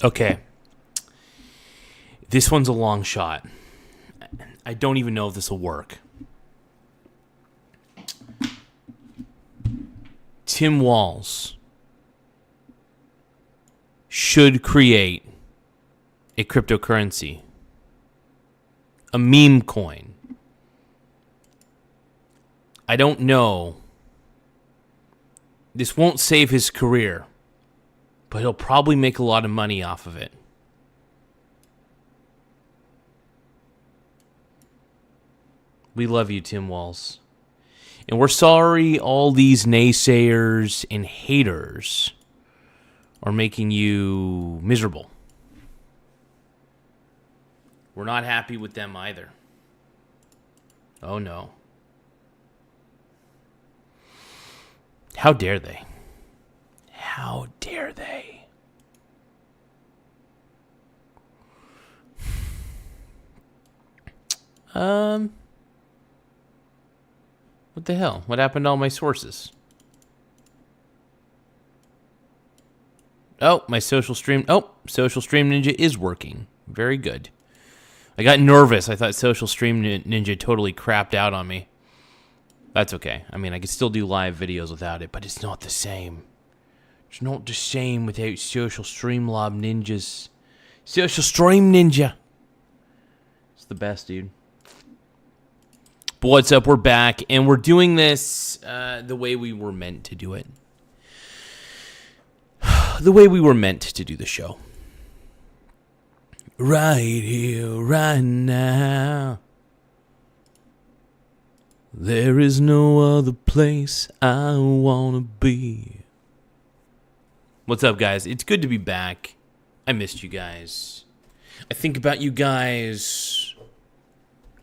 Okay. This one's a long shot. I don't even know if this will work. Tim Walz should create a cryptocurrency, a meme coin. I don't know. This won't save his career, but he'll probably make a lot of money off of it. We love you, Tim Walz. And we're sorry all these naysayers and haters are making you miserable. We're not happy with them either. Oh no. How dare they? How dare they? What the hell? What happened to all my sources? Oh, my social stream. Oh, Social Stream Ninja is working. Very good. I got nervous. I thought Social Stream Ninja totally crapped out on me. That's okay. I mean, I could still do live videos without it, but it's not the same. It's not the same without Social Streamlab Ninjas. Social Stream Ninja. It's the best, dude. But what's up? We're back, and we're doing this the way we were meant to do it. The way we were meant to do the show. Right here, right now. There is no other place I want to be. What's up, guys? It's good to be back. I missed you guys. I think about you guys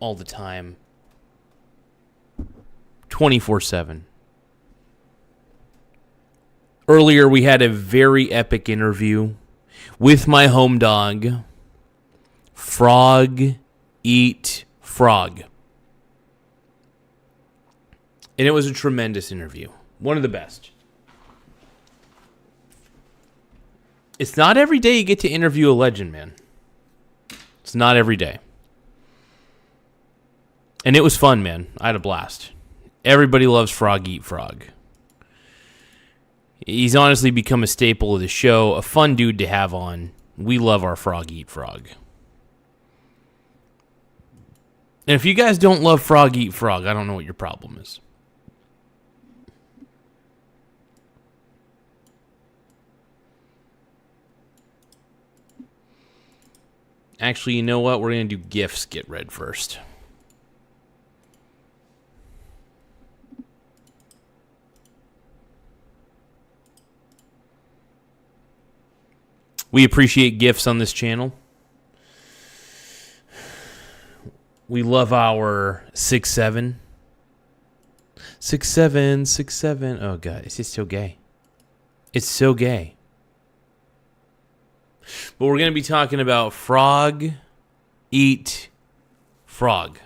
all the time. 24/7. Earlier, we had a very epic interview with my home dog, Frog Eat Frog. And it was a tremendous interview. One of the best. It's not every day you get to interview a legend, man. It's not every day. And it was fun, man. I had a blast. Everybody loves Frog Eat Frog. He's honestly become a staple of the show. A fun dude to have on. We love our Frog Eat Frog. And if you guys don't love Frog Eat Frog, I don't know what your problem is. Actually, you know what? We're going to do GIFs get read first. We appreciate GIFs on this channel. We love our 6'7". 6'7", 6'7". Oh, God. It's just so gay. It's so gay. But we're going to be talking about Frog Eat Frog.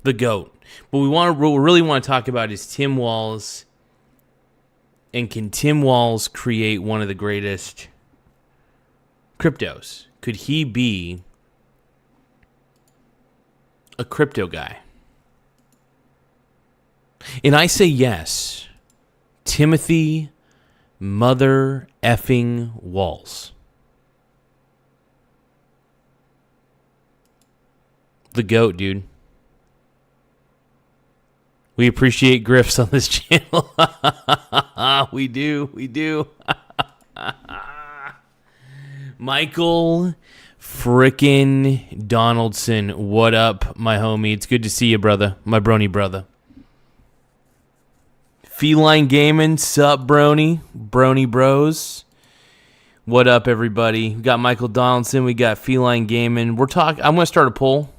The GOAT. But what we really want to talk about is Tim Walz. And can Tim Walz create one of the greatest cryptos? Could he be a crypto guy? And I say yes. Timothy Mother effing Walz. The GOAT, dude. We appreciate grifts on this channel. We do. Michael frickin' Donaldson. What up, my homie? It's good to see you, brother. My brony brother. Feline Gaming, sup, brony? Brony bros. What up, everybody? We got Michael Donaldson. We got Feline Gaming. I'm going to start a poll.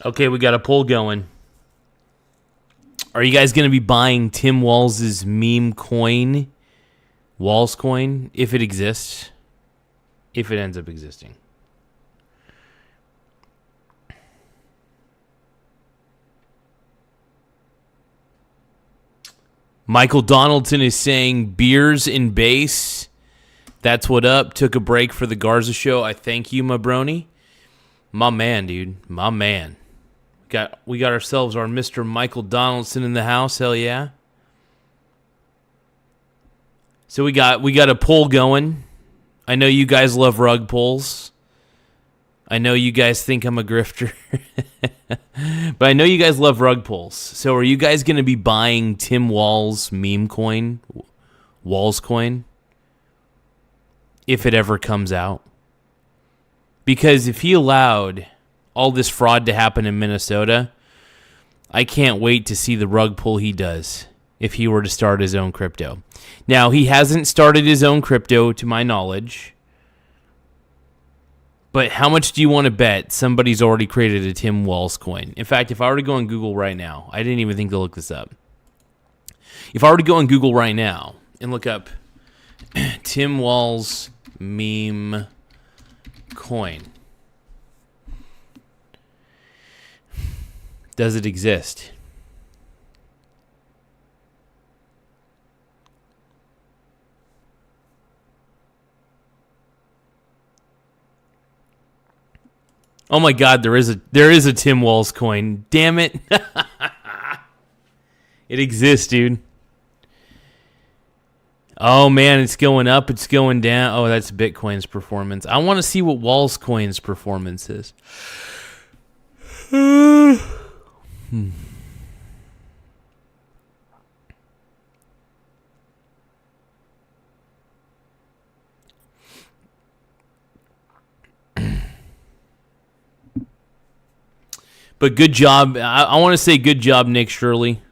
Okay, we got a poll going. Are you guys going to be buying Tim Walz's meme coin, Walz coin, if it exists? If it ends up existing. Michael Donaldson is saying beers in base. That's what up. Took a break for the Garza Show. I thank you, my brony. My man, dude. My man. We got ourselves our Mr. Michael Donaldson in the house. Hell yeah. So we got a poll going. I know you guys love rug polls. I know you guys think I'm a grifter. But I know you guys love rug polls. So are you guys going to be buying Tim Walz meme coin? Walz coin? If it ever comes out. Because if he allowed all this fraud to happen in Minnesota, I can't wait to see the rug pull he does if he were to start his own crypto. Now, he hasn't started his own crypto to my knowledge. But how much do you want to bet somebody's already created a Tim Walz coin? In fact, if I were to go on Google right now, I didn't even think to look this up. If I were to go on Google right now and look up Tim Walz meme coin, does it exist? Oh my God, there is a Tim Walz coin. Damn it. It exists, dude. Oh man, it's going up, it's going down. Oh, that's Bitcoin's performance. I want to see what Walz coin's performance is. But good job. I want to say good job, Nick Shirley.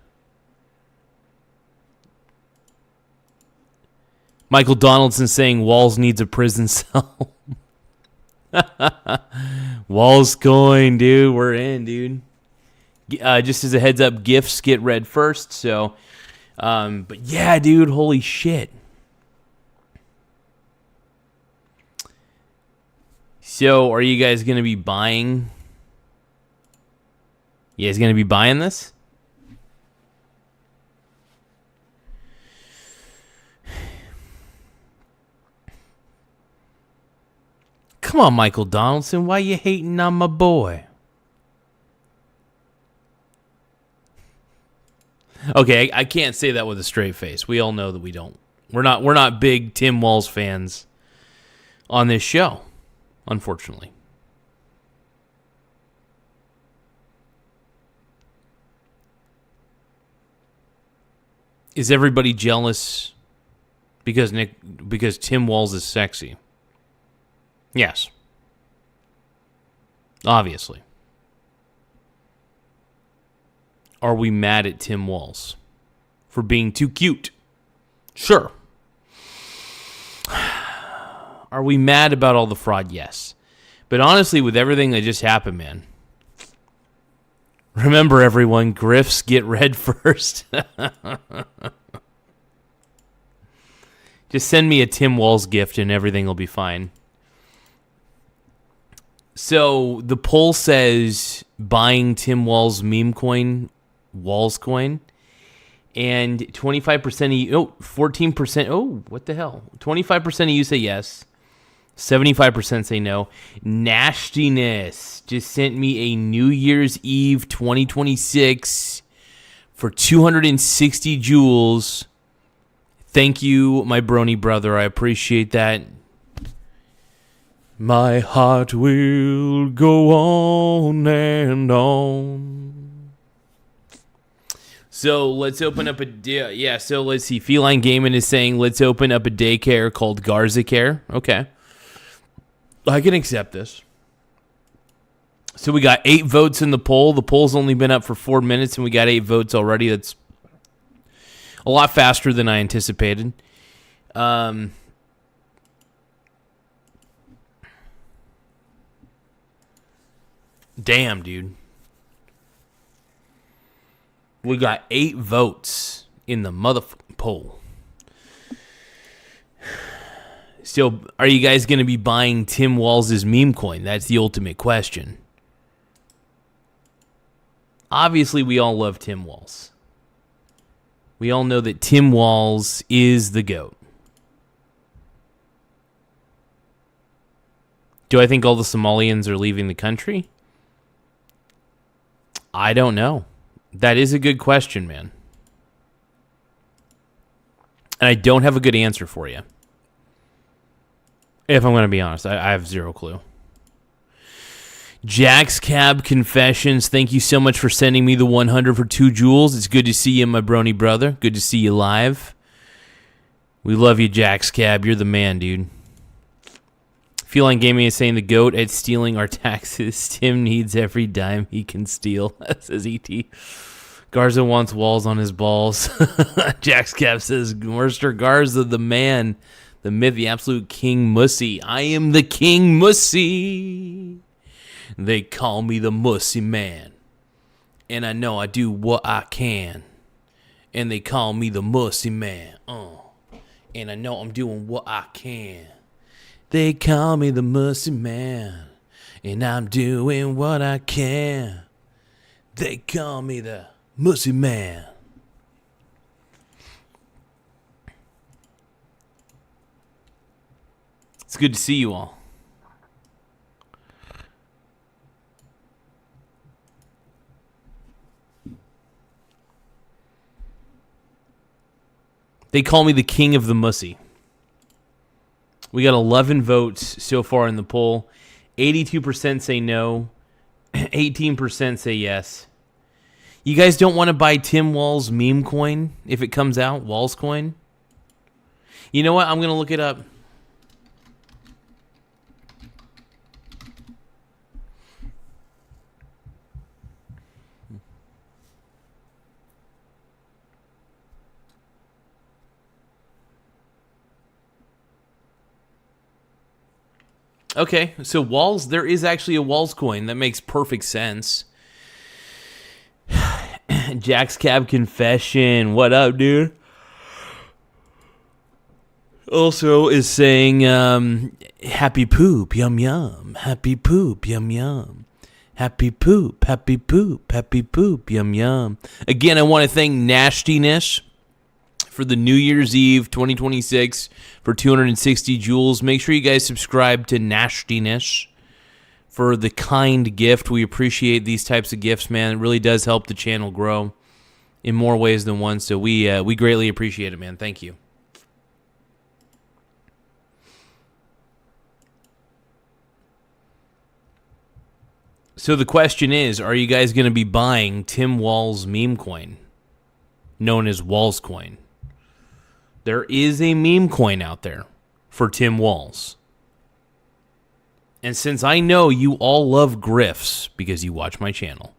Michael Donaldson saying Walz needs a prison cell. Walz coin, dude. We're in, dude. Just as a heads up, gifts get read first. So, but yeah, dude. Holy shit. So, are you guys going to be buying? You guys going to be buying this? Come on, Michael Donaldson. Why you hating on my boy? Okay, I can't say that with a straight face. We all know that we don't. We're not big Tim Walz fans on this show, unfortunately. Is everybody jealous because Tim Walz is sexy? Yes. Obviously. Are we mad at Tim Walz for being too cute? Sure. Are we mad about all the fraud? Yes. But honestly, with everything that just happened, man, remember everyone, grifts get read first. Just send me a Tim Walz gift and everything will be fine. So the poll says buying Tim Walz meme coin, Walz coin, and 25% of you, 14%, what the hell? 25% of you say yes, 75% say no. Nastiness just sent me a New Year's Eve 2026 for 260 joules. Thank you, my brony brother. I appreciate that. My heart will go on and on. So let's open up so let's see. Feline Gaming is saying let's open up a daycare called Garza Care. Okay. I can accept this. So we got 8 votes in the poll. The poll's only been up for 4 minutes and we got 8 votes already. That's a lot faster than I anticipated. Damn, dude. We got 8 votes in the motherfucking poll. So, are you guys going to be buying Tim Walz's meme coin? That's the ultimate question. Obviously, we all love Tim Walz. We all know that Tim Walz is the GOAT. Do I think all the Somalians are leaving the country? I don't know. That is a good question, man. And I don't have a good answer for you. If I'm going to be honest, I have zero clue. Jack's Cab Confessions, thank you so much for sending me the 100 for 2 jewels. It's good to see you, my brony brother. Good to see you live. We love you, Jack's Cab. You're the man, dude. Feline Gaming is saying the GOAT at stealing our taxes. Tim needs every dime he can steal, says E.T. Garza wants Walz on his balls. Jack's Cab says, Worcester Garza, the man, the myth, the absolute King Mussy. I am the King Mussy. They call me the Mussy Man. And I know I do what I can. And they call me the Mussy Man. And I know I'm doing what I can. They call me the Mussy Man. And I'm doing what I can. They call me the Mussy Man. It's good to see you all. They call me the king of the mussy. We got 11 votes so far in the poll. 82% say no. 18% say yes. You guys don't want to buy Tim Walz meme coin if it comes out? Walz coin? You know what? I'm going to look it up. Okay, so Walz, there is actually a Walz coin. That makes perfect sense. Jack's Cab Confession. What up, dude? Also is saying, happy poop, yum yum. Happy poop, yum yum. Happy poop, happy poop, happy poop, yum yum. Again, I want to thank Nastiness for the New Year's Eve 2026 for 260 jewels. Make sure you guys subscribe to Nastiness for the kind gift. We appreciate these types of gifts, man. It really does help the channel grow in more ways than one. So we greatly appreciate it, man. Thank you. So the question is, are you guys going to be buying Tim Walz meme coin, known as Walz coin? There is a meme coin out there for Tim Walz. And since I know you all love grifts because you watch my channel,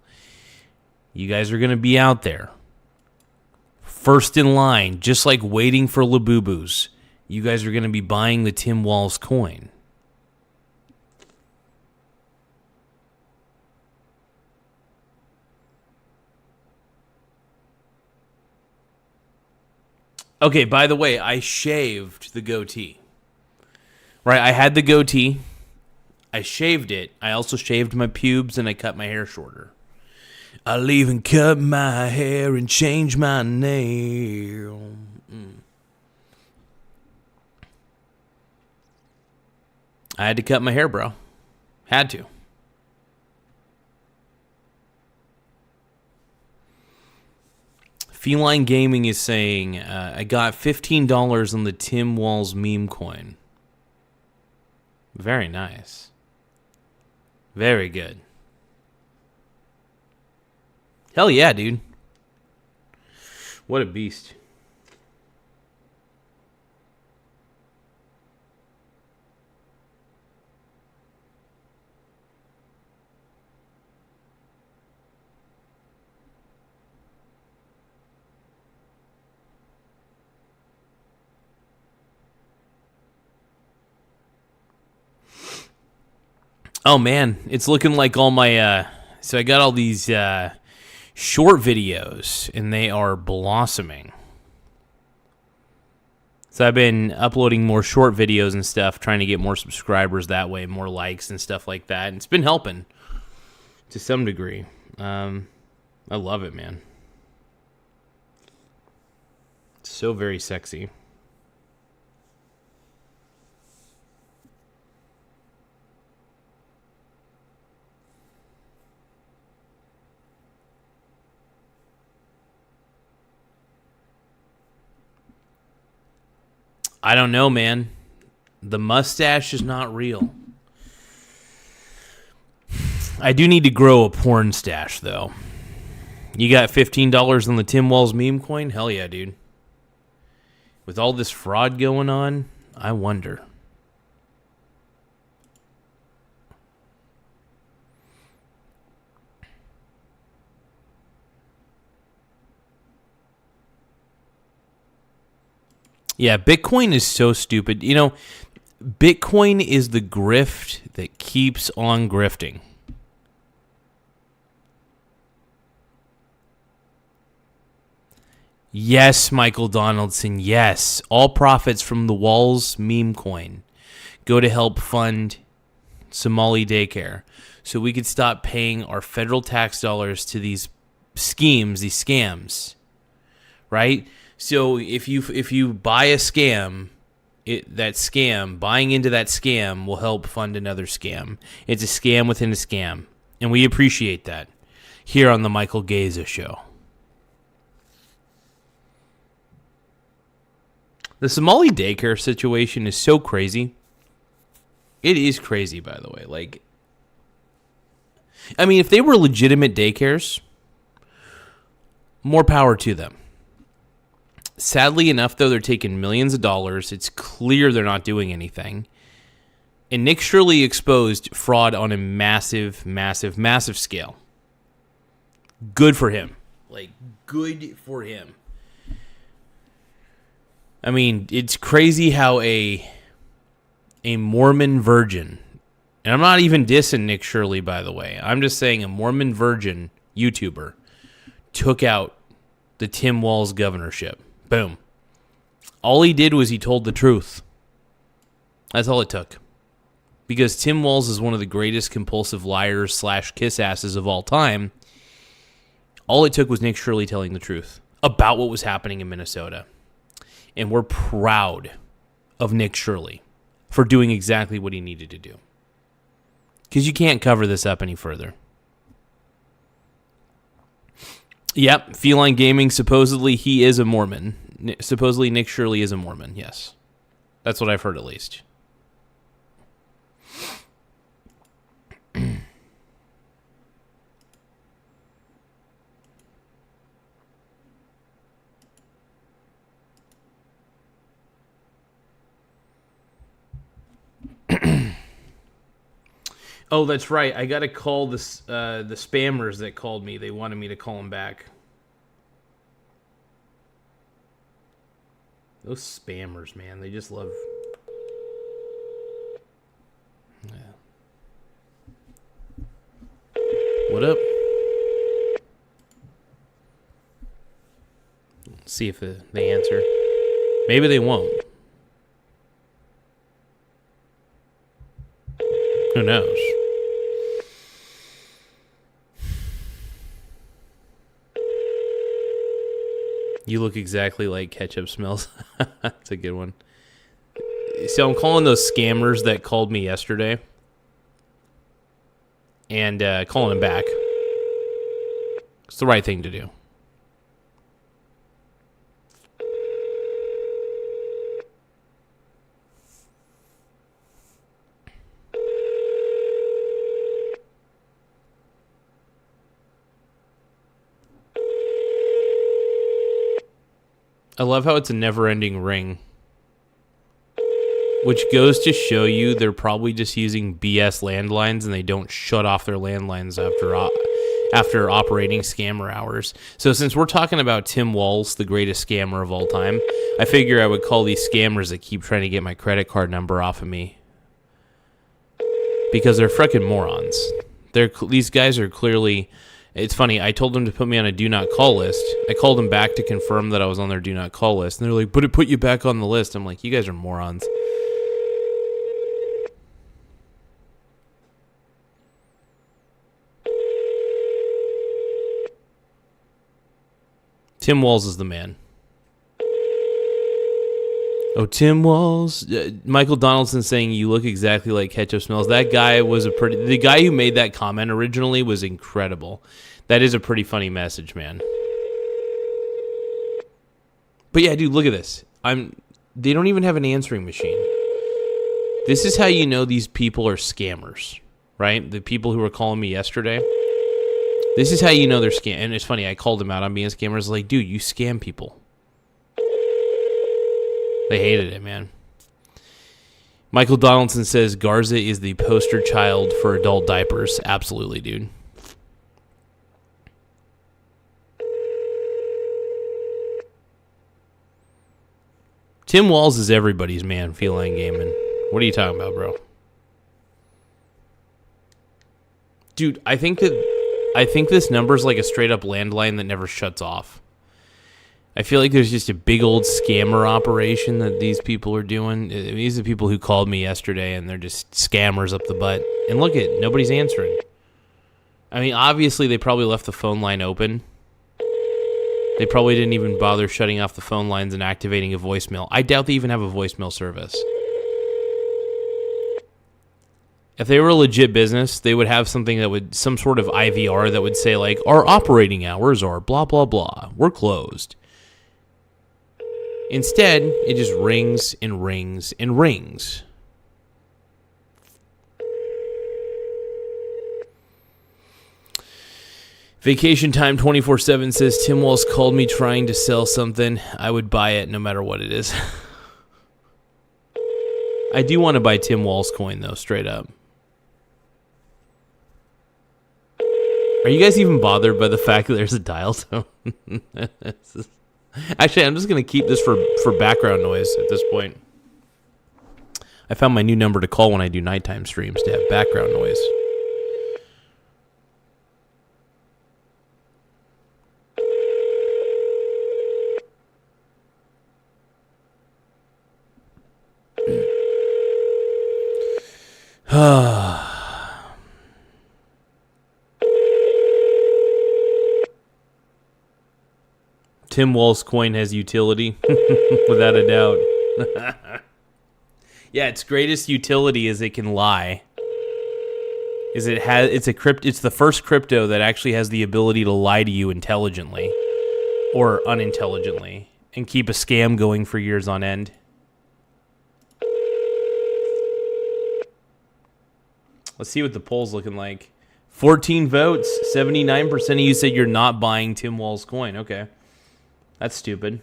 you guys are going to be out there first in line, just like waiting for Labubu's. You guys are going to be buying the Tim Walz coin. Okay, by the way, I shaved the goatee. Right, I had the goatee. I shaved it. I also shaved my pubes and I cut my hair shorter. I'll even cut my hair and change my nail. I had to cut my hair, bro. Had to. Feline Gaming is saying, I got $15 on the Tim Walz meme coin. Very nice. Very good. Hell yeah, dude. What a beast. Oh man, it's looking like all my so I got all these short videos, and they are blossoming. So I've been uploading more short videos and stuff, trying to get more subscribers that way, more likes and stuff like that. And it's been helping to some degree. I love it, man. It's so very sexy. I don't know, man. The mustache is not real. I do need to grow a porn stash, though. You got $15 on the Tim Walz meme coin? Hell yeah, dude. With all this fraud going on, I wonder. Yeah, Bitcoin is so stupid. You know, Bitcoin is the grift that keeps on grifting. Yes, Michael Donaldson, yes. All profits from the Walz meme coin go to help fund Somali daycare so we could stop paying our federal tax dollars to these schemes, these scams, right? So if you buy a scam, buying into that scam will help fund another scam. It's a scam within a scam, and we appreciate that here on the Michael Garza Show. The Somali daycare situation is so crazy. It is crazy, by the way. Like, I mean, if they were legitimate daycares, more power to them. Sadly enough, though, they're taking millions of dollars. It's clear they're not doing anything. And Nick Shirley exposed fraud on a massive, massive, massive scale. Good for him. Like, good for him. I mean, it's crazy how a Mormon virgin, and I'm not even dissing Nick Shirley, by the way. I'm just saying a Mormon virgin YouTuber took out the Tim Walz governorship. Boom. All he did was he told the truth. That's all it took. Because Tim Walz is one of the greatest compulsive liars / kiss asses of all time. All it took was Nick Shirley telling the truth about what was happening in Minnesota. And we're proud of Nick Shirley for doing exactly what he needed to do. Because you can't cover this up any further. Yep, Feline Gaming, supposedly he is a Mormon. Supposedly Nick Shirley is a Mormon, yes. That's what I've heard at least. Oh, that's right. I got to call the spammers that called me. They wanted me to call them back. Those spammers, man. They just love... Yeah. What up? See if they answer. Maybe they won't. Who knows? You look exactly like ketchup smells. That's a good one. So I'm calling those scammers that called me yesterday. And calling them back. It's the right thing to do. I love how it's a never-ending ring. Which goes to show you they're probably just using BS landlines and they don't shut off their landlines after operating scammer hours. So since we're talking about Tim Walz, the greatest scammer of all time, I figure I would call these scammers that keep trying to get my credit card number off of me. Because they're freaking morons. These guys are clearly It's funny. I told them to put me on a do not call list. I called them back to confirm that I was on their do not call list. And they're like, but it put you back on the list. I'm like, you guys are morons. Tim Walz is the man. Oh, Tim Walz. Michael Donaldson saying you look exactly like Ketchup Smells. That guy was the guy who made that comment originally was incredible. That is a pretty funny message, man. But yeah, dude, look at this. They don't even have an answering machine. This is how you know these people are scammers, right? The people who were calling me yesterday. This is how you know they're scam. And it's funny, I called them out on being scammers. I was like, dude, you scam people. They hated it, man. Michael Donaldson says Garza is the poster child for adult diapers. Absolutely, dude. Tim Walz is everybody's man, feline gaming. What are you talking about, bro? Dude, I think this number's like a straight up landline that never shuts off. I feel like there's just a big old scammer operation that these people are doing. These are the people who called me yesterday, and they're just scammers up the butt. And look at nobody's answering. I mean, obviously they probably left the phone line open. They probably didn't even bother shutting off the phone lines and activating a voicemail. I doubt they even have a voicemail service. If they were a legit business, they would have something that would, some sort of IVR that would say like, our operating hours are blah, blah, blah. We're closed. Instead, it just rings and rings and rings. Vacation Time 24/7 says, Tim Walz called me trying to sell something. I would buy it no matter what it is. I do want to buy Tim Walz coin, though, straight up. Are you guys even bothered by the fact that there's a dial tone? Actually, I'm just going to keep this for background noise at this point. I found my new number to call when I do nighttime streams to have background noise. Tim Walz coin has utility, without a doubt. Yeah, its greatest utility is it can lie. It's the first crypto that actually has the ability to lie to you intelligently or unintelligently and keep a scam going for years on end. Let's see what the poll's looking like. 14 votes. 79% of you said you're not buying Tim Walz coin. Okay. That's stupid.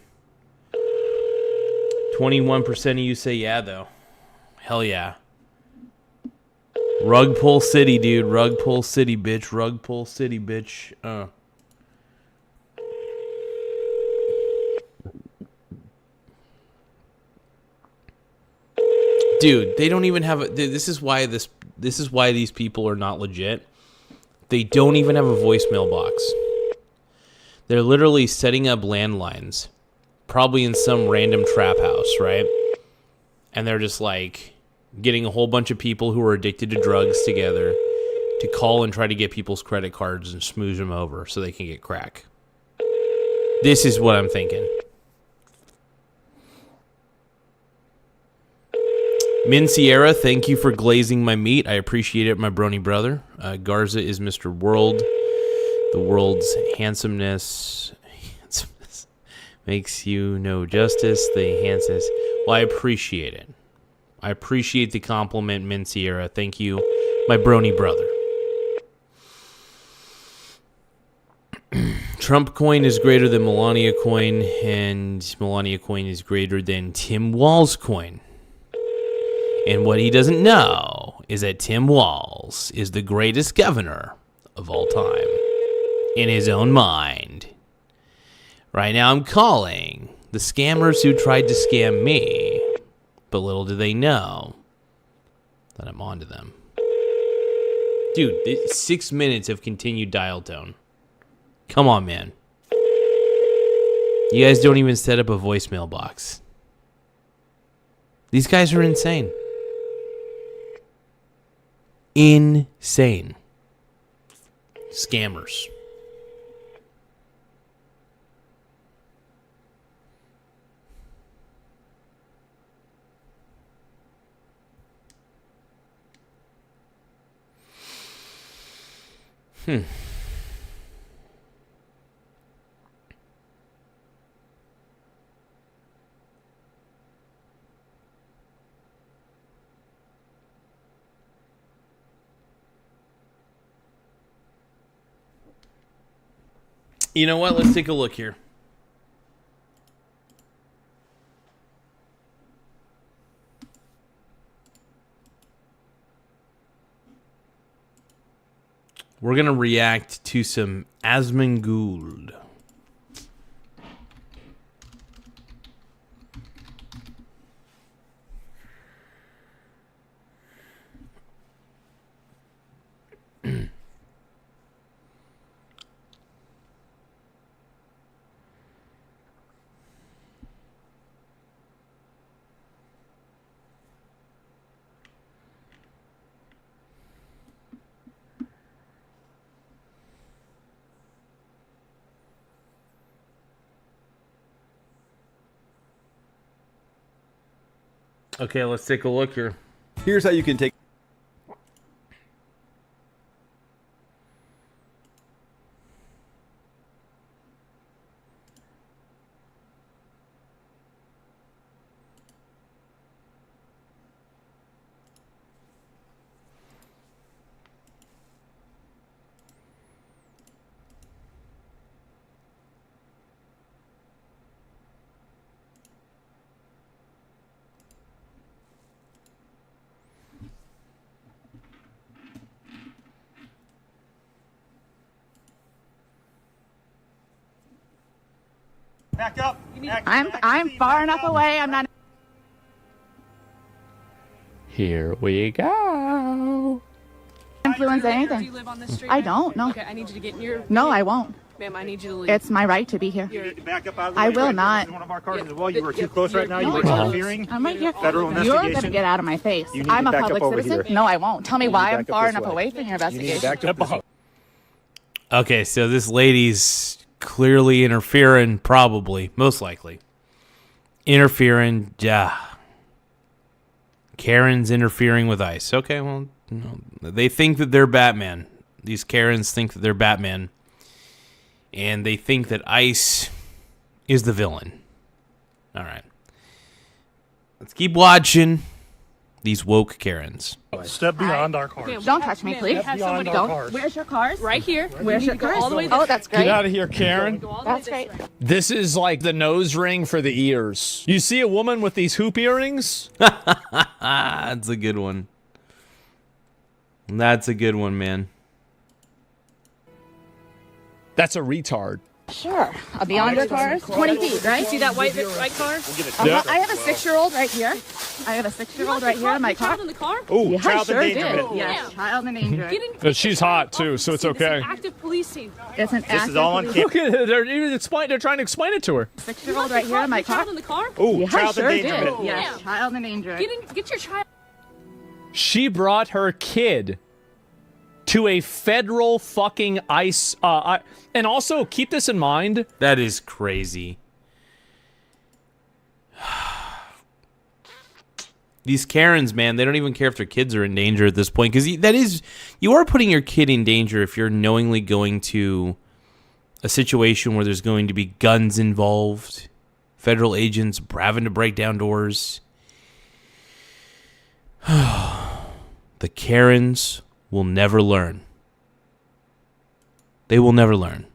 21% of you say yeah, though. Hell yeah. Rug pull city, dude. Rug pull city, bitch. Rug pull city, bitch. Dude, they don't even have a... This is why these people are not legit. They don't even have a voicemail box. They're literally setting up landlines, probably in some random trap house, right? And they're just like getting a whole bunch of people who are addicted to drugs together to call and try to get people's credit cards and smooze them over so they can get crack. This is what I'm thinking. Min Sierra, thank you for glazing my meat. I appreciate it, my brony brother. Garza is Mr. World. The world's handsomeness makes you no justice. The handsomeness. Well, I appreciate it. I appreciate the compliment, Min Sierra. Thank you, my brony brother. Trump coin is greater than Melania coin, and Melania coin is greater than Tim Walz coin. And what he doesn't know is that Tim Walz is the greatest governor of all time. In his own mind. Right now I'm calling the scammers who tried to scam me, but little do they know that I'm onto them. Dude, 6 minutes of continued dial tone. Come on, man. You guys don't even set up a voicemail box. These guys are insane. Insane. Scammers. You know what? Let's take a look here. We're going to react to some Asmongold. Okay, let's take a look here. Here's how you can take. Back up. I'm far enough away. I'm not. Here we go. Influence Do anything. you live on this street? I don't. No. Okay, I need you to get in your. No, I won't. Ma'am, I need you to leave. It's my right to be here. You need to back up out of the I way. will Right, not. this is one of our cars as well. You were too close right now. You No, were no. interfering. I'm right here. Federal You're gonna investigation. get out of my face. You need I'm to a back public up over citizen. here. No, I won't. Tell me why back I'm up far this enough way. away from your You need to investigation. back up this way. Okay, so this lady's clearly interfering, probably, most likely. Interfering, Karen's interfering with ICE. Okay, well, they think that they're Batman. These Karens think that they're Batman. And they think that ICE is the villain. All right. Let's keep watching these woke Karens. Step beyond our cars. Don't touch me, Ma'am, please. we have somebody Beyond our Don't. cars. Where's your cars? right here. Where's You your need to go cars? all the way Oh, this that's way. great. Get out of here, Karen. Go all the way That's this great. way. This is like the nose ring for the ears. You see a woman with these hoop earrings? That's a good one. That's a good one, man. That's a retard. Sure. I'll be on your cars. 20 feet, right? See that white car? Yep. I have a 6-year-old right here. I have a 6-year-old right here in my You car. child in the car? Oh, Yeah, I child sure endangerment. did. Yes, Yeah. child endangerment. Get in, But she's hot, too, so it's This is okay. an active police team. It's an This is all on camera. Look at it. They're trying to explain it to her. 6-year-old right here in my car. Child in the car? Oh, Yeah, I child sure did. endangerment. Yes, Yeah. child endangerment. Get your child. She brought her kid to a federal fucking ICE. And also, keep this in mind. That is crazy. These Karens, man, they don't even care if their kids are in danger at this point. Because you are putting your kid in danger if you're knowingly going to a situation where there's going to be guns involved, federal agents having to break down doors. The Karens will never learn. They will never learn.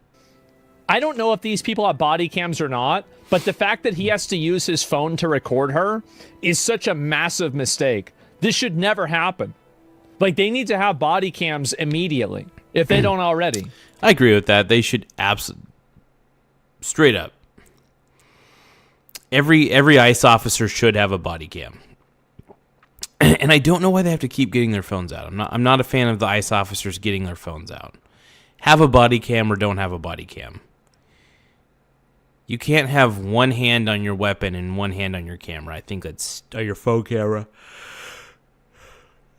I don't know if these people have body cams or not, but the fact that he has to use his phone to record her is such a massive mistake. This should never happen. Like, they need to have body cams immediately, if they don't already. I agree with that. They should absolutely, straight up. Every ICE officer should have a body cam. And I don't know why they have to keep getting their phones out. I'm not a fan of the ICE officers getting their phones out. have a body cam or don't have a body cam. You can't have one hand on your weapon and one hand on your camera. I think that's your phone camera.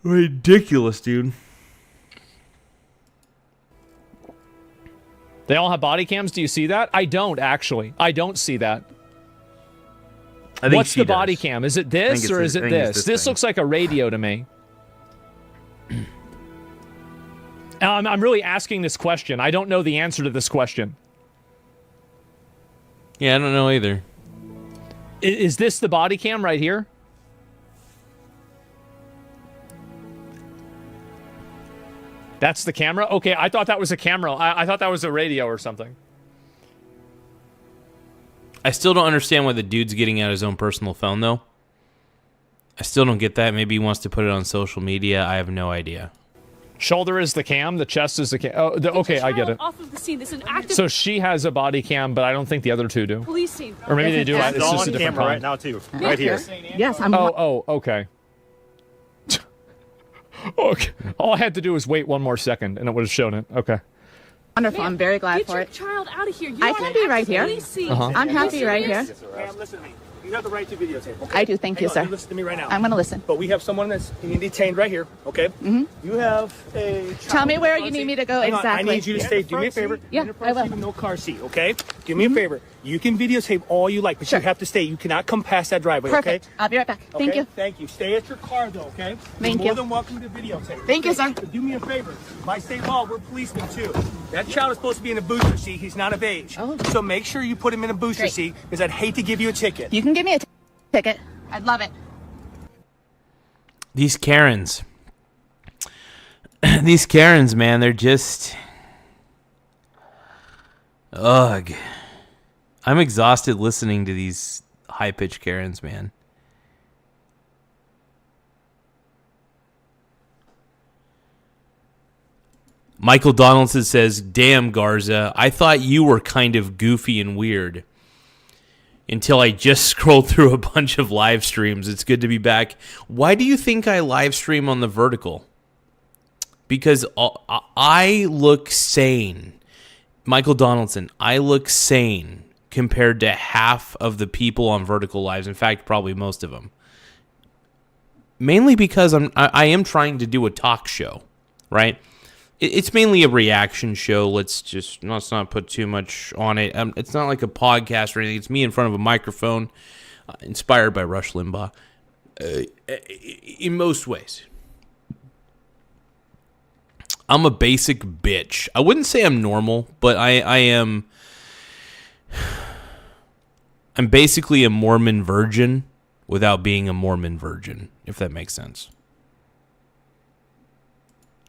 Ridiculous, dude. They all have body cams. Do you see that? I don't, actually. I don't see that. I think What's she the body does. cam? Is it this or is it this? This looks like a radio to me. I'm really asking this question. I don't know the answer to this question. Yeah, I don't know either. Is this the body cam right here? That's the camera? Okay, I thought that was a camera. I thought that was a radio or something. I still don't understand why the dude's getting out his own personal phone, though. I still don't get that. Maybe he wants to put it on social media. I have no idea. Shoulder is the cam. The chest is the cam. Oh, okay, I get it. Off of the scene. This is an active So she has a body cam, but I don't think the other two do. police scene. Or maybe they do. It's It's It's all just a on different camera right kind. now, too. Right here. Yes, I'm. Oh, okay. Okay. All I had to do was wait one more second, and it would have shown it. Okay. Wonderful. I'm very glad Get for your it. child out of here. You I are can an be right active here. police scene. I'm happy right here. Ma'am, listen to me. You have the right to videotape. Okay? I do. Thank you, Hang on, sir. listen to me right now. I'm going to listen. But we have someone that's being detained right here, okay? Mm-hmm. You have a child Tell me in the where front you need seat. me to go Hang on, exactly. I need you to stay. Do me a favor. Yeah, In the I front will. seat with no car seat, okay? Do me a favor. You can videotape all you like, but Sure. you have to stay. You cannot come past that driveway, Perfect. okay? I'll be right back. Thank Okay? you. Thank you. Stay at your car, though, okay? Thank You're you. more than welcome to videotape. Thank you, sir. But do me a favor. By state law, we're policemen, too. That child is supposed to be in a booster seat. He's not of age. Oh. So make sure you put him in a booster Great. seat, because I'd hate to give you a ticket. You can give me a ticket. I'd love it. These Karens. These Karens, man, they're just... Ugh. I'm exhausted listening to these high-pitched Karens, man. Michael Donaldson says, "Damn, Garza, I thought you were kind of goofy and weird until I just scrolled through a bunch of live streams. It's good to be back. Why do you think I live stream on the vertical? Because I look sane. Michael Donaldson, I look sane compared to half of the people on vertical lives. In fact, probably most of them. Mainly because I am trying to do a talk show, right? It's mainly a reaction show. Let's not put too much on it. It's not like a podcast or anything. It's me in front of a microphone, inspired by Rush Limbaugh, in most ways. I'm a basic bitch. I wouldn't say I'm normal, but I am. I'm basically a Mormon virgin without being a Mormon virgin, if that makes sense.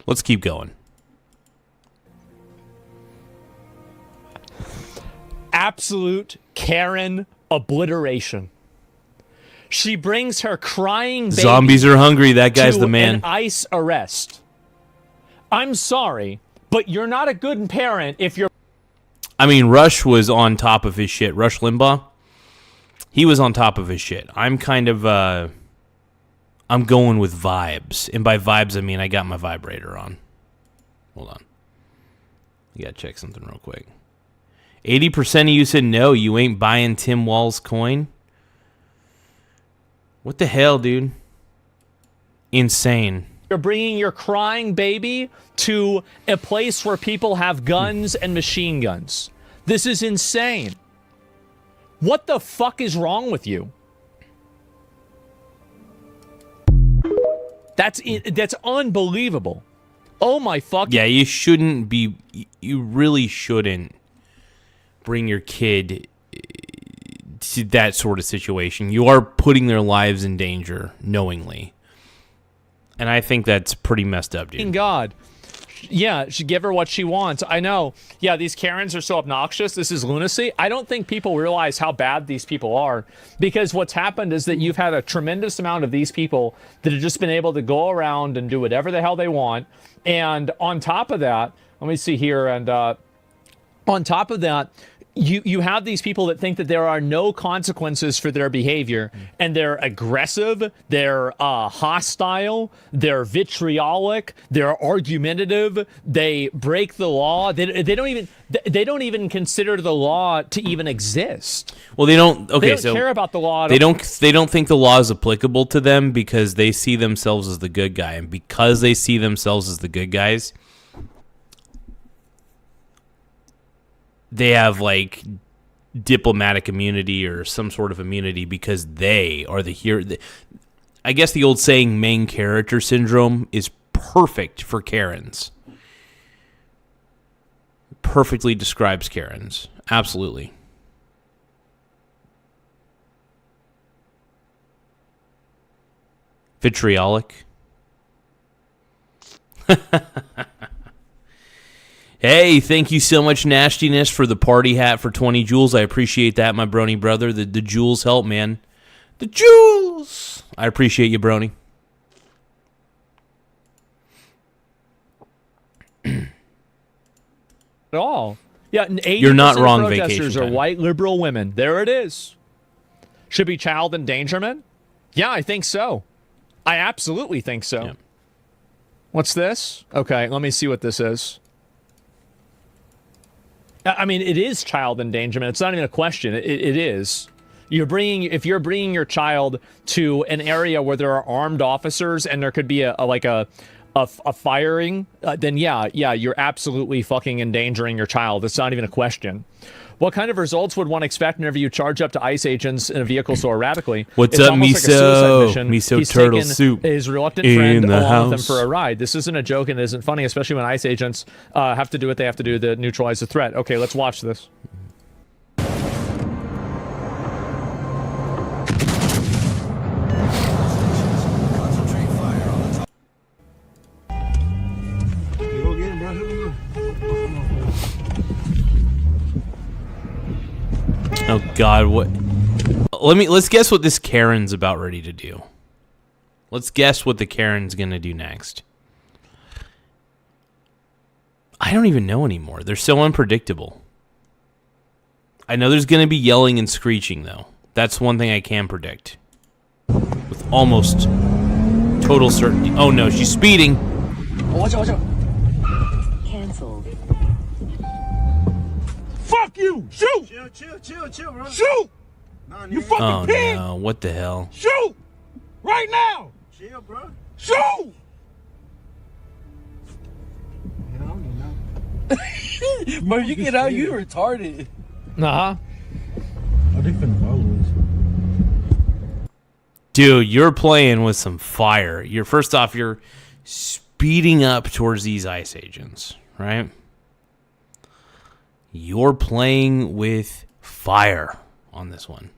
Let's keep going. Absolute Karen obliteration. She brings her crying baby Zombies are hungry. That guy's to the man. an ICE arrest. I'm sorry, but you're not a good parent if you're... I mean, Rush was on top of his shit. Rush Limbaugh, he was on top of his shit. I'm kind of, I'm going with vibes. And by vibes, I mean I got my vibrator on. Hold on. You gotta check something real quick. 80% of you said no, you ain't buying Tim Walz coin. What the hell, dude? Insane. You're bringing your crying baby to a place where people have guns and machine guns. This is insane. What the fuck is wrong with you? That's unbelievable. Oh my fuck. Yeah, you shouldn't be... You really shouldn't bring your kid to that sort of situation. You are putting their lives in danger knowingly. And I think that's pretty messed up, dude. God. Yeah, she give her what she wants. I know. Yeah, these Karens are so obnoxious. This is lunacy. I don't think people realize how bad these people are, because what's happened is that you've had a tremendous amount of these people that have just been able to go around and do whatever the hell they want. And on top of that, let me see here, and on top of that, you have these people that think that there are no consequences for their behavior, and they're aggressive, they're hostile, they're vitriolic, they're argumentative, they break the law. They don't even consider the law to even exist. Well, they don't. Okay, They don't so care about the law. they don't think the law is applicable to them because they see themselves as the good guy, and because they see themselves as the good guys, they have like diplomatic immunity or some sort of immunity because they are the hero. I guess the old saying main character syndrome is perfect for Karens. Perfectly describes Karens. Absolutely. Vitriolic. Hey, thank you so much, Nastiness, for the party hat for 20 jewels. I appreciate that, my brony brother. The jewels help, man. The jewels! I appreciate you, brony. At all. Yeah, 80% You're not wrong, of protesters Vacation are Time. white liberal women. There it is. Should be child endangerment? Yeah, I think so. I absolutely think so. Yeah. What's this? Okay, let me see what this is. I mean, it is child endangerment. It's not even a question. It is. If you're bringing your child to an area where there are armed officers and there could be a firing, then yeah, you're absolutely fucking endangering your child. It's not even a question. What kind of results would one expect whenever you charge up to ICE agents in a vehicle so erratically? What's It's up, almost like a suicide mission. Miso He's turtle taken soup his reluctant in friend the along with him house. for a ride. This isn't a joke and it isn't funny, especially when ICE agents have to do what they have to do to neutralize the threat. Okay, let's watch this. Oh God, what? Let's guess what this Karen's about ready to do. Let's guess what the Karen's gonna do next. I don't even know anymore. They're so unpredictable. I know there's gonna be yelling and screeching though. That's one thing I can predict. With almost total certainty. Oh no, she's speeding. Watch out. Cancelled. Fuck you! Shoot! Chill, bro. Shoot! You fucking Oh pig! no, what the hell? Shoot! Right now! Chill, bro. Shoot! Bro, you get out, you retarded. Uh-huh. Dude, you're playing with some fire. You're speeding up towards these ICE agents, right? You're playing with fire on this one.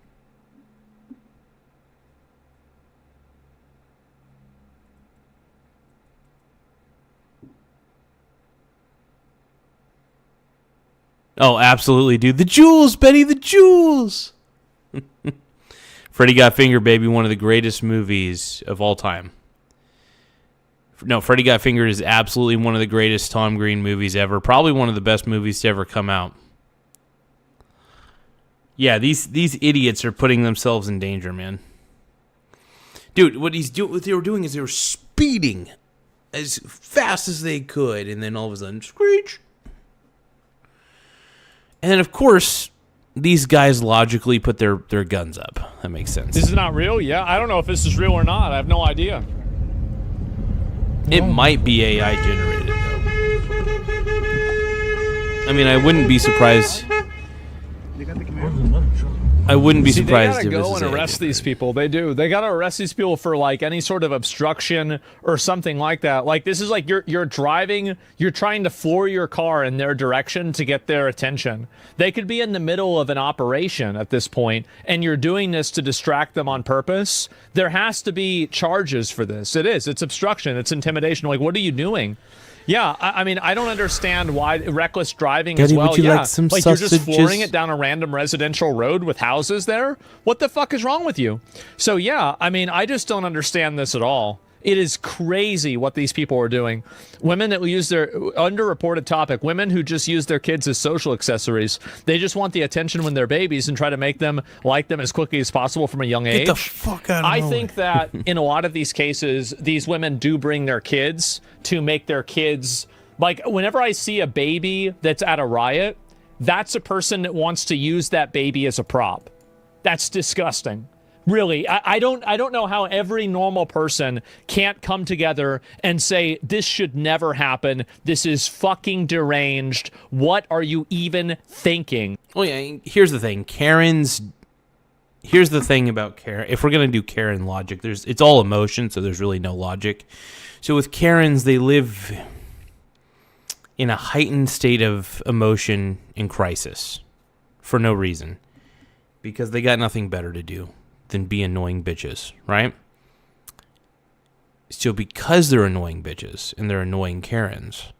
Oh, absolutely, dude. The jewels, Betty, the jewels. Freddy Got Fingered, baby, one of the greatest movies of all time. No, Freddy Got Fingered is absolutely one of the greatest Tom Green movies ever. Probably one of the best movies to ever come out. Yeah, these idiots are putting themselves in danger, man. Dude, what they were doing is they were speeding as fast as they could, and then all of a sudden, screech. And then, of course, these guys logically put their guns up. That makes sense. This is not real? Yeah, I don't know if this is real or not. I have no idea. It might be AI generated, though. I mean, I wouldn't be surprised. I wouldn't be surprised they if gotta this go is and AI arrest these generated. people. They do. They gotta arrest these people for like any sort of obstruction or something like that. Like this is like you're driving, you're trying to floor your car in their direction to get their attention. They could be in the middle of an operation at this point, and you're doing this to distract them on purpose. There has to be charges for this. It's obstruction. It's intimidation. Like, what are you doing? Yeah, I mean, I don't understand why reckless driving as Daddy, well. would you Yeah, like some you're just sausages? flooring it down a random residential road with houses there. What the fuck is wrong with you? So yeah, I mean, I just don't understand this at all. It is crazy what these people are doing. Women that use their underreported topic, women who just use their kids as social accessories. They just want the attention when they're babies and try to make them like them as quickly as possible from a young age. Get the fuck out of I nowhere. think that in a lot of these cases, these women do bring their kids to make their kids, like whenever I see a baby that's at a riot, that's a person that wants to use that baby as a prop. That's disgusting. Really, I don't know how every normal person can't come together and say, this should never happen. This is fucking deranged. What are you even thinking? Well, yeah, here's the thing. Here's the thing about Karen. If we're going to do Karen logic, it's all emotion, so there's really no logic. So with Karens, they live in a heightened state of emotion and crisis for no reason. Because they got nothing better to do than be annoying bitches, right? So because they're annoying bitches and they're annoying Karens,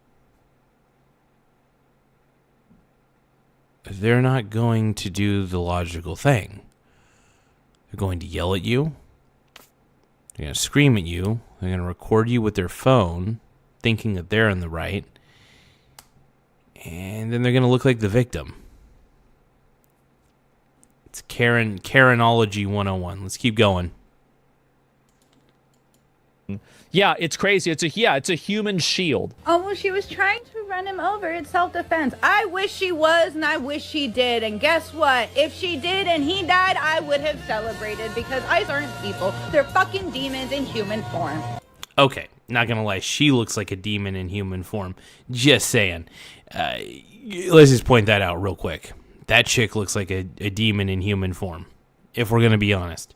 they're not going to do the logical thing. They're going to yell at you. They're going to scream at you. They're going to record you with their phone, thinking that they're in the right. And then they're going to look like the victim. It's Karenology 101. Let's keep going. Yeah, it's crazy. It's a human shield. Oh, well, she was trying to run him over. It's self-defense. I wish she was, and I wish she did. And guess what? If she did and he died, I would have celebrated because ICE aren't people. They're fucking demons in human form. Okay, not gonna lie. She looks like a demon in human form. Just saying. Let's just point that out real quick. That chick looks like a demon in human form, if we're going to be honest.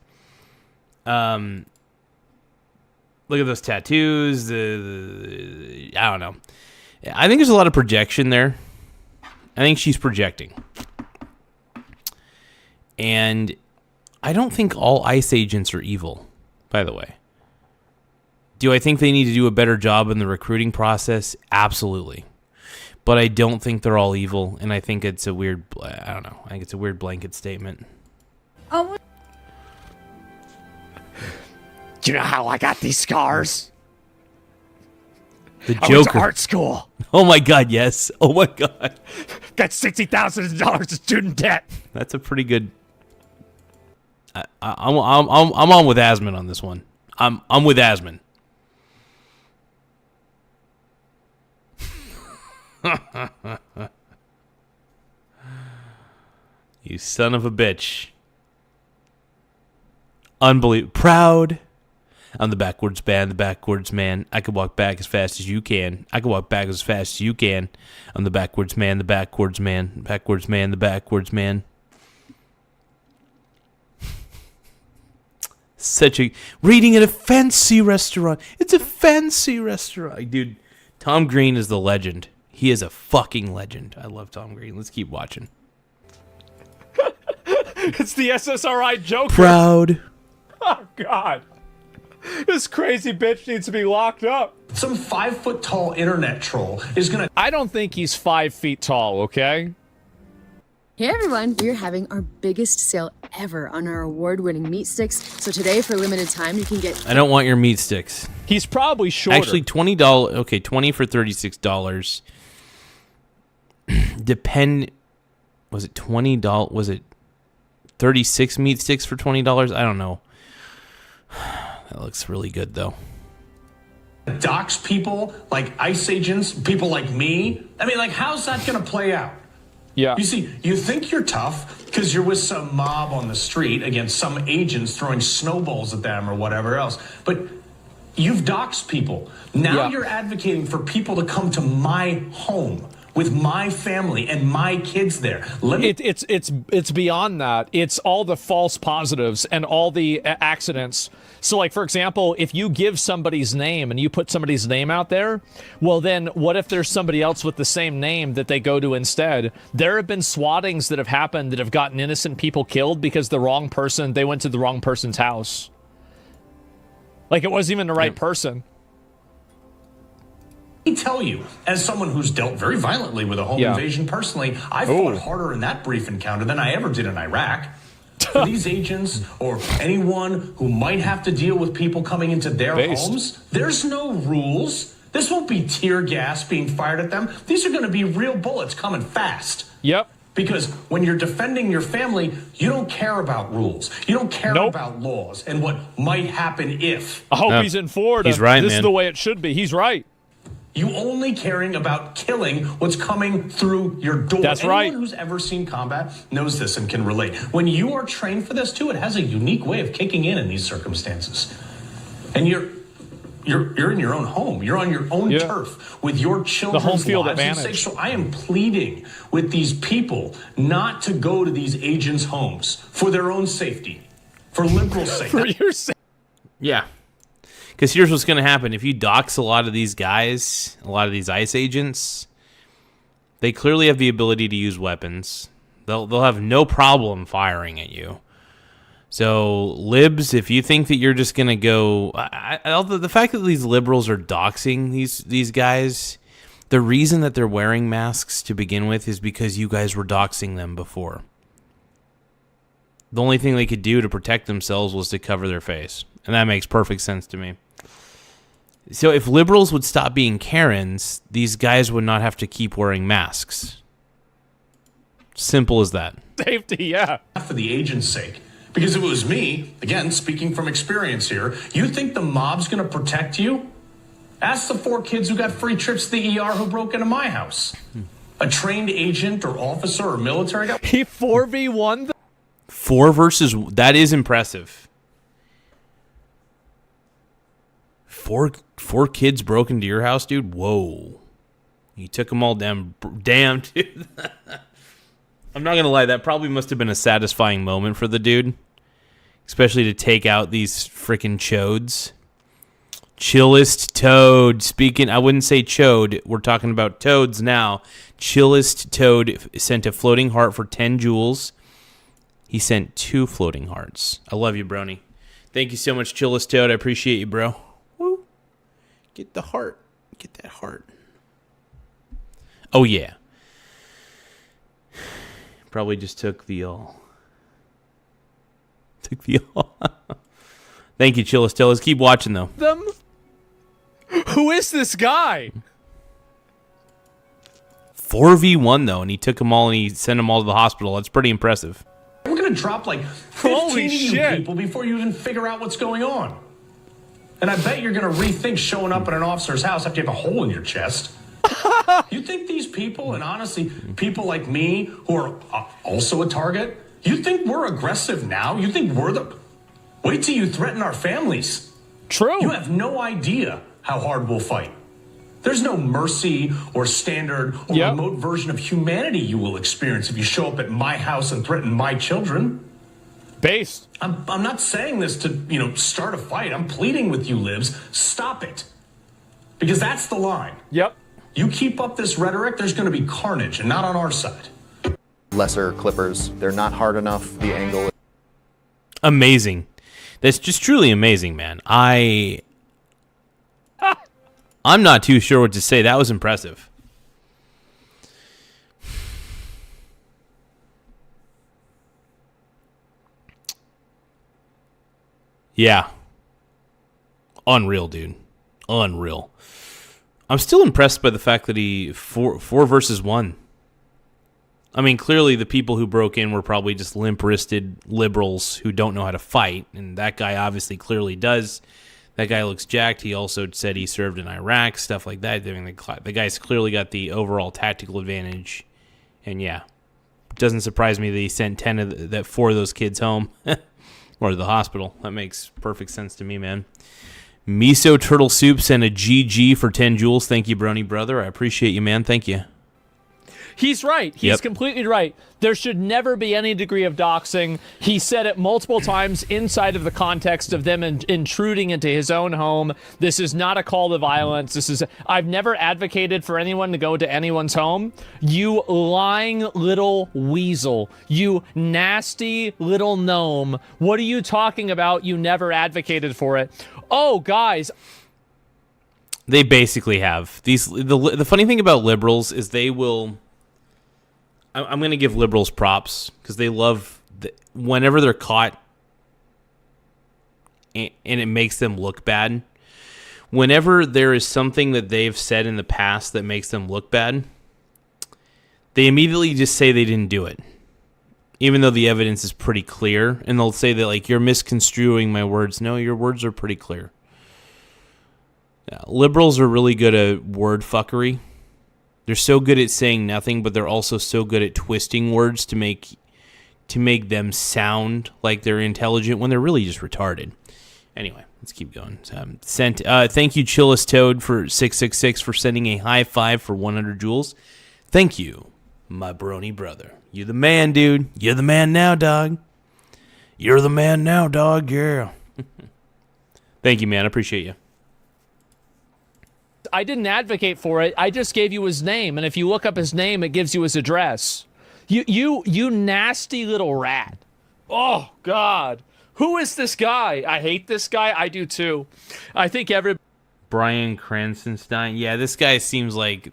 Look at those tattoos. I don't know. I think there's a lot of projection there. I think she's projecting. And I don't think all ICE agents are evil, by the way. Do I think they need to do a better job in the recruiting process? Absolutely. But I don't think they're all evil, and I think it's a weird, I don't know, I think it's a weird blanket statement. Oh, Do you know how I got these scars? The I went to Joker. art school. Oh my God, yes. Oh my God. Got $60,000 of student debt. That's a pretty good. I'm on with Asman on this one. I'm with Asman. You son of a bitch. Unbelievable. Proud. I'm the backwards man, the backwards man. I can walk back as fast as you can. I can walk back as fast as you can. I'm the backwards man, the backwards man. Backwards man, the backwards man. Such a... Reading at a fancy restaurant. It's a fancy restaurant. Dude, Tom Green is the legend. He is a fucking legend. I love Tom Green. Let's keep watching. It's the SSRI Joker. Proud. Oh, God. This crazy bitch needs to be locked up. Some 5-foot-tall internet troll is gonna... I don't think he's 5 feet tall, okay? Hey everyone, we're having our biggest sale ever on our award-winning meat sticks. So today, for a limited time, you can get... I don't want your meat sticks. He's probably shorter. Actually, $20. Okay, 20 for $36. Was it $20? Was it 36 meat sticks for $20? I don't know. That looks really good, though. dox people like ICE agents, people like me. I mean, like, how's that gonna play out? Yeah. You see, you think you're tough because you're with some mob on the street against some agents throwing snowballs at them or whatever else. But you've doxed people. Now you're advocating for people to come to my home with my family and my kids there. It's beyond that. It's all the false positives and all the accidents. So, like, for example, if you give somebody's name and you put somebody's name out there, well, then what if there's somebody else with the same name that they go to instead? There have been swattings that have happened that have gotten innocent people killed because they went to the wrong person's house. Like, it wasn't even the right person. Let me tell you, as someone who's dealt very violently with a home invasion personally, I fought harder in that brief encounter than I ever did in Iraq. for these agents or anyone who might have to deal with people coming into their homes, there's no rules. This won't be tear gas being fired at them. These are going to be real bullets coming fast. Yep. Because when you're defending your family, you don't care about rules. You don't care about laws and what might happen if. I hope he's in Florida. He's right, This man. is the way it should be. He's right. You only caring about killing what's coming through your door. That's right. Anyone who's ever seen combat knows this and can relate. When you are trained for this too, it has a unique way of kicking in these circumstances. And you're in your own home. You're on your own turf with your children's home field lives at advantage. stake. So I am pleading with these people not to go to these agents' homes for their own safety, for liberal safety. For your sake. Yeah. Because here's what's going to happen. If you dox a lot of these guys, a lot of these ICE agents, they clearly have the ability to use weapons. They'll have no problem firing at you. So, libs, if you think that you're just going to go... the fact that these liberals are doxing these guys, the reason that they're wearing masks to begin with is because you guys were doxing them before. The only thing they could do to protect themselves was to cover their face. And that makes perfect sense to me. So if liberals would stop being Karens, these guys would not have to keep wearing masks. Simple as that. Safety, yeah. For the agent's sake. Because if it was me, again, speaking from experience here, you think the mob's going to protect you? Ask the 4 kids who got free trips to the ER who broke into my house. A trained agent or officer or military guy. He 4v1 4 versus... That is impressive. 4 kids broke into your house, dude? Whoa. You took them all down. Damn, dude. I'm not going to lie. That probably must have been a satisfying moment for the dude. Especially to take out these freaking chodes. Chillest Toad. Speaking, I wouldn't say chode. We're talking about toads now. Chillest Toad sent a floating heart for 10 jewels. He sent 2 floating hearts. I love you, Brony. Thank you so much, Chillest Toad. I appreciate you, bro. Woo. Get the heart. Get that heart. Oh, yeah. Probably just took the all. Took the all. Thank you, Chillest Toad. Let's keep watching, though. them? Who is this guy? 4v1, though, and he took them all and he sent them all to the hospital. That's pretty impressive. We're going to drop like 15 Holy of you shit. people before you even figure out what's going on. And I bet you're going to rethink showing up at an officer's house after you have a hole in your chest. You think these people, and honestly, people like me who are also a target, you think we're aggressive now? You think we're the... Wait till you threaten our families. True. You have no idea how hard we'll fight. There's no mercy or standard or remote version of humanity you will experience if you show up at my house and threaten my children. Based. I'm not saying this to, start a fight. I'm pleading with you, libs. Stop it. Because that's the line. Yep. You keep up this rhetoric, there's going to be carnage, and not on our side. Lesser clippers, they're not hard enough. The angle. Amazing. That's just truly amazing, man. I'm not too sure what to say. That was impressive. Yeah. Unreal, dude. Unreal. I'm still impressed by the fact that he 4 versus 1. I mean, clearly the people who broke in were probably just limp-wristed liberals who don't know how to fight, and that guy obviously clearly does. That guy looks jacked. He also said he served in Iraq, stuff like that. I mean, the guy's clearly got the overall tactical advantage, and yeah, it doesn't surprise me that he sent 4 of those kids home or to the hospital. That makes perfect sense to me, man. Miso Turtle Soup sent a GG for 10 jewels. Thank you, Brony brother. I appreciate you, man. Thank you. He's right. He's completely right. There should never be any degree of doxing. He said it multiple times inside of the context of them intruding into his own home. This is not a call to violence. I've never advocated for anyone to go to anyone's home. You lying little weasel. You nasty little gnome. What are you talking about? You never advocated for it. Oh, guys. They basically have. The funny thing about liberals is they will... I'm going to give liberals props because they love whenever they're caught and it makes them look bad, whenever there is something that they've said in the past that makes them look bad, they immediately just say they didn't do it, even though the evidence is pretty clear. And they'll say that, like, you're misconstruing my words. No, your words are pretty clear. Yeah, liberals are really good at word fuckery. They're so good at saying nothing, but they're also so good at twisting words to make them sound like they're intelligent when they're really just retarded. Anyway, let's keep going. Thank you, Chillis Toad, for 666 for sending a high five for 100 joules. Thank you, my brony brother. You're the man, dude. You're the man now, dog. You're the man now, dog. Yeah. Thank you, man. I appreciate you. I didn't advocate for it. I just gave you his name, and if you look up his name, it gives you his address. You nasty little rat. Oh, God. Who is this guy? I hate this guy. I do, too. I think Brian Cranstonstein. Yeah, this guy seems like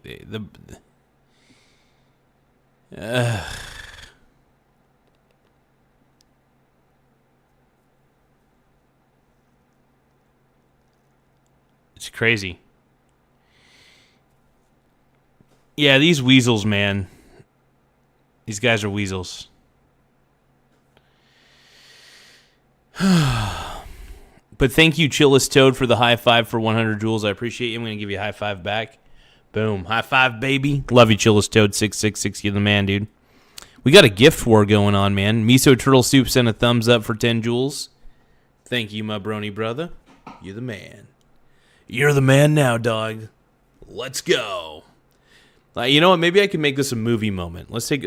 it's crazy. Yeah, these weasels, man. These guys are weasels. But thank you, Chillis Toad, for the high five for 100 joules. I appreciate you. I'm going to give you a high five back. Boom. High five, baby. Love you, Chillis Toad 666. You're the man, dude. We got a gift war going on, man. Miso Turtle Soup sent a thumbs up for 10 joules. Thank you, my brony brother. You're the man. You're the man now, dog. Let's go. You know what? Maybe I can make this a movie moment. Let's make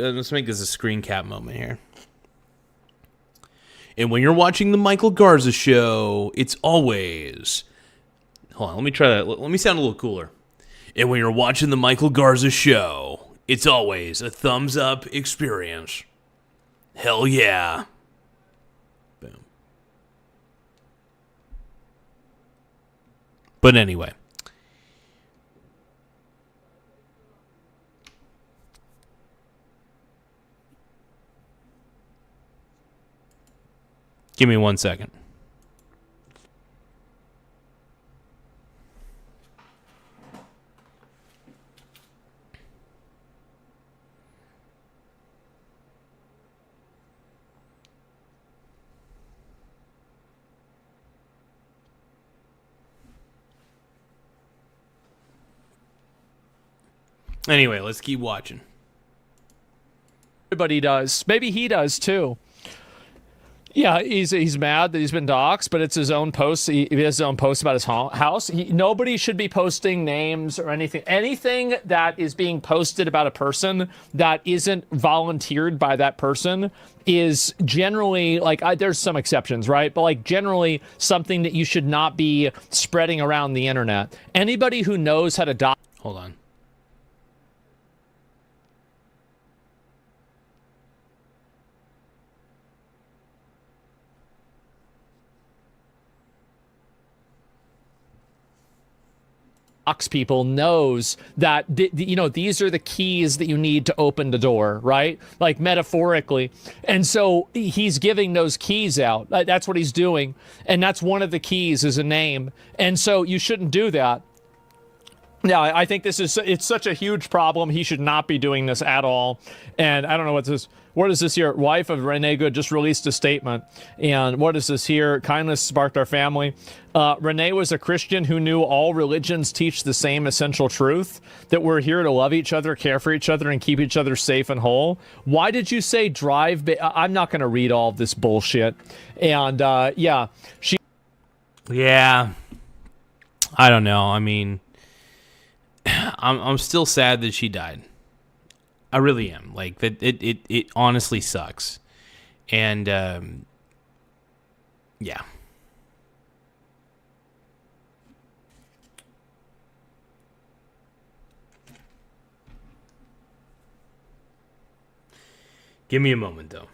this a screen cap moment here. And when you're watching the Michael Garza Show, it's always... Hold on, let me try that. Let me sound a little cooler. And when you're watching the Michael Garza Show, it's always a thumbs up experience. Hell yeah. Boom. But anyway. Give me 1 second. Anyway, let's keep watching. Everybody does. Maybe he does, too. Yeah, he's mad that he's been doxxed, but it's his own post. He has his own post about his house. Nobody should be posting names or anything. Anything that is being posted about a person that isn't volunteered by that person is generally, like, there's some exceptions, right? But, like, generally something that you should not be spreading around the internet. Anybody who knows how to dox... Hold on. People knows that these are the keys that you need to open the door, right? Like metaphorically. And so he's giving those keys out. That's what he's doing. And that's one of the keys is a name. And so you shouldn't do that. Yeah, I think it's such a huge problem. He should not be doing this at all. And I don't know what is this here? Wife of Renee Good just released a statement. And what is this here? Kindness sparked our family. Renee was a Christian who knew all religions teach the same essential truth, that we're here to love each other, care for each other, and keep each other safe and whole. Why did you say drive? I'm not going to read all of this bullshit. And yeah, Yeah. I don't know. I mean... I'm still sad that she died. I really am. Like that, it honestly sucks, and yeah. Give me a moment, though.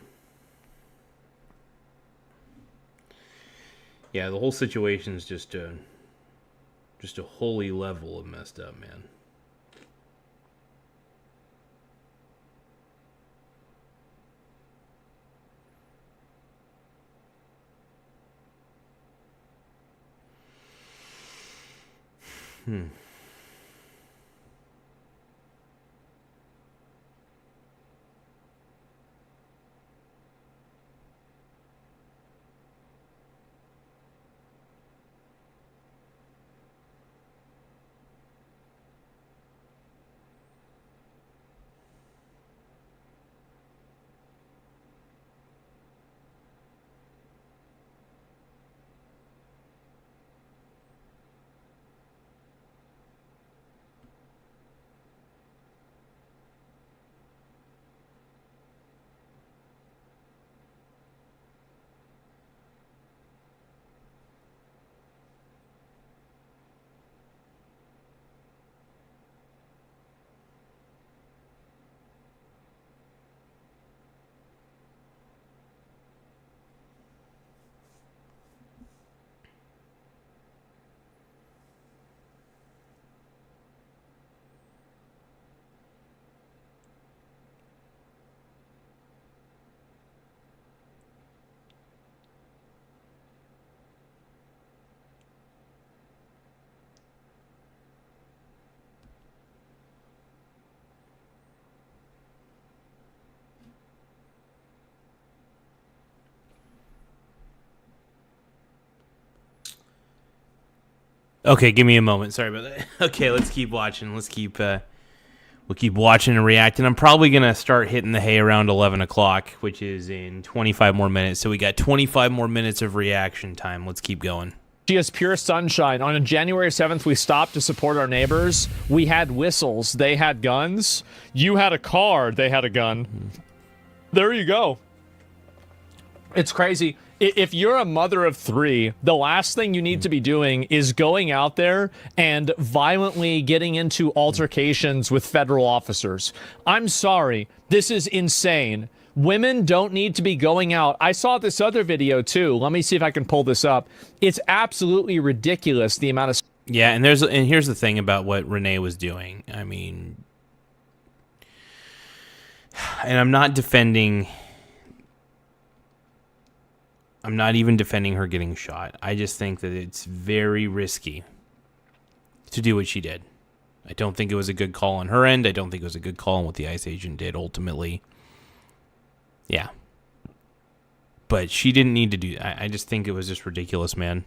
Yeah, the whole situation's just a holy level of messed up, man. Okay, give me a moment. Sorry about that. Okay, let's keep watching. We'll keep watching and reacting. I'm probably gonna start hitting the hay around 11 o'clock, which is in 25 more minutes. So we got 25 more minutes of reaction time. Let's keep going. She is pure sunshine. On January 7th, we stopped to support our neighbors. We had whistles. They had guns. You had a car. They had a gun. There you go. It's crazy. If you're a mother of three, the last thing you need to be doing is going out there and violently getting into altercations with federal officers. I'm sorry. This is insane. Women don't need to be going out. I saw this other video too. Let me see if I can pull this up. It's absolutely ridiculous the amount of... Yeah, and here's the thing about what Renee was doing. I mean, and I'm not even defending her getting shot. I just think that it's very risky to do what she did. I don't think it was a good call on her end. I don't think it was a good call on what the ICE agent did ultimately. Yeah. But she didn't need to do that. I just think it was just ridiculous, man.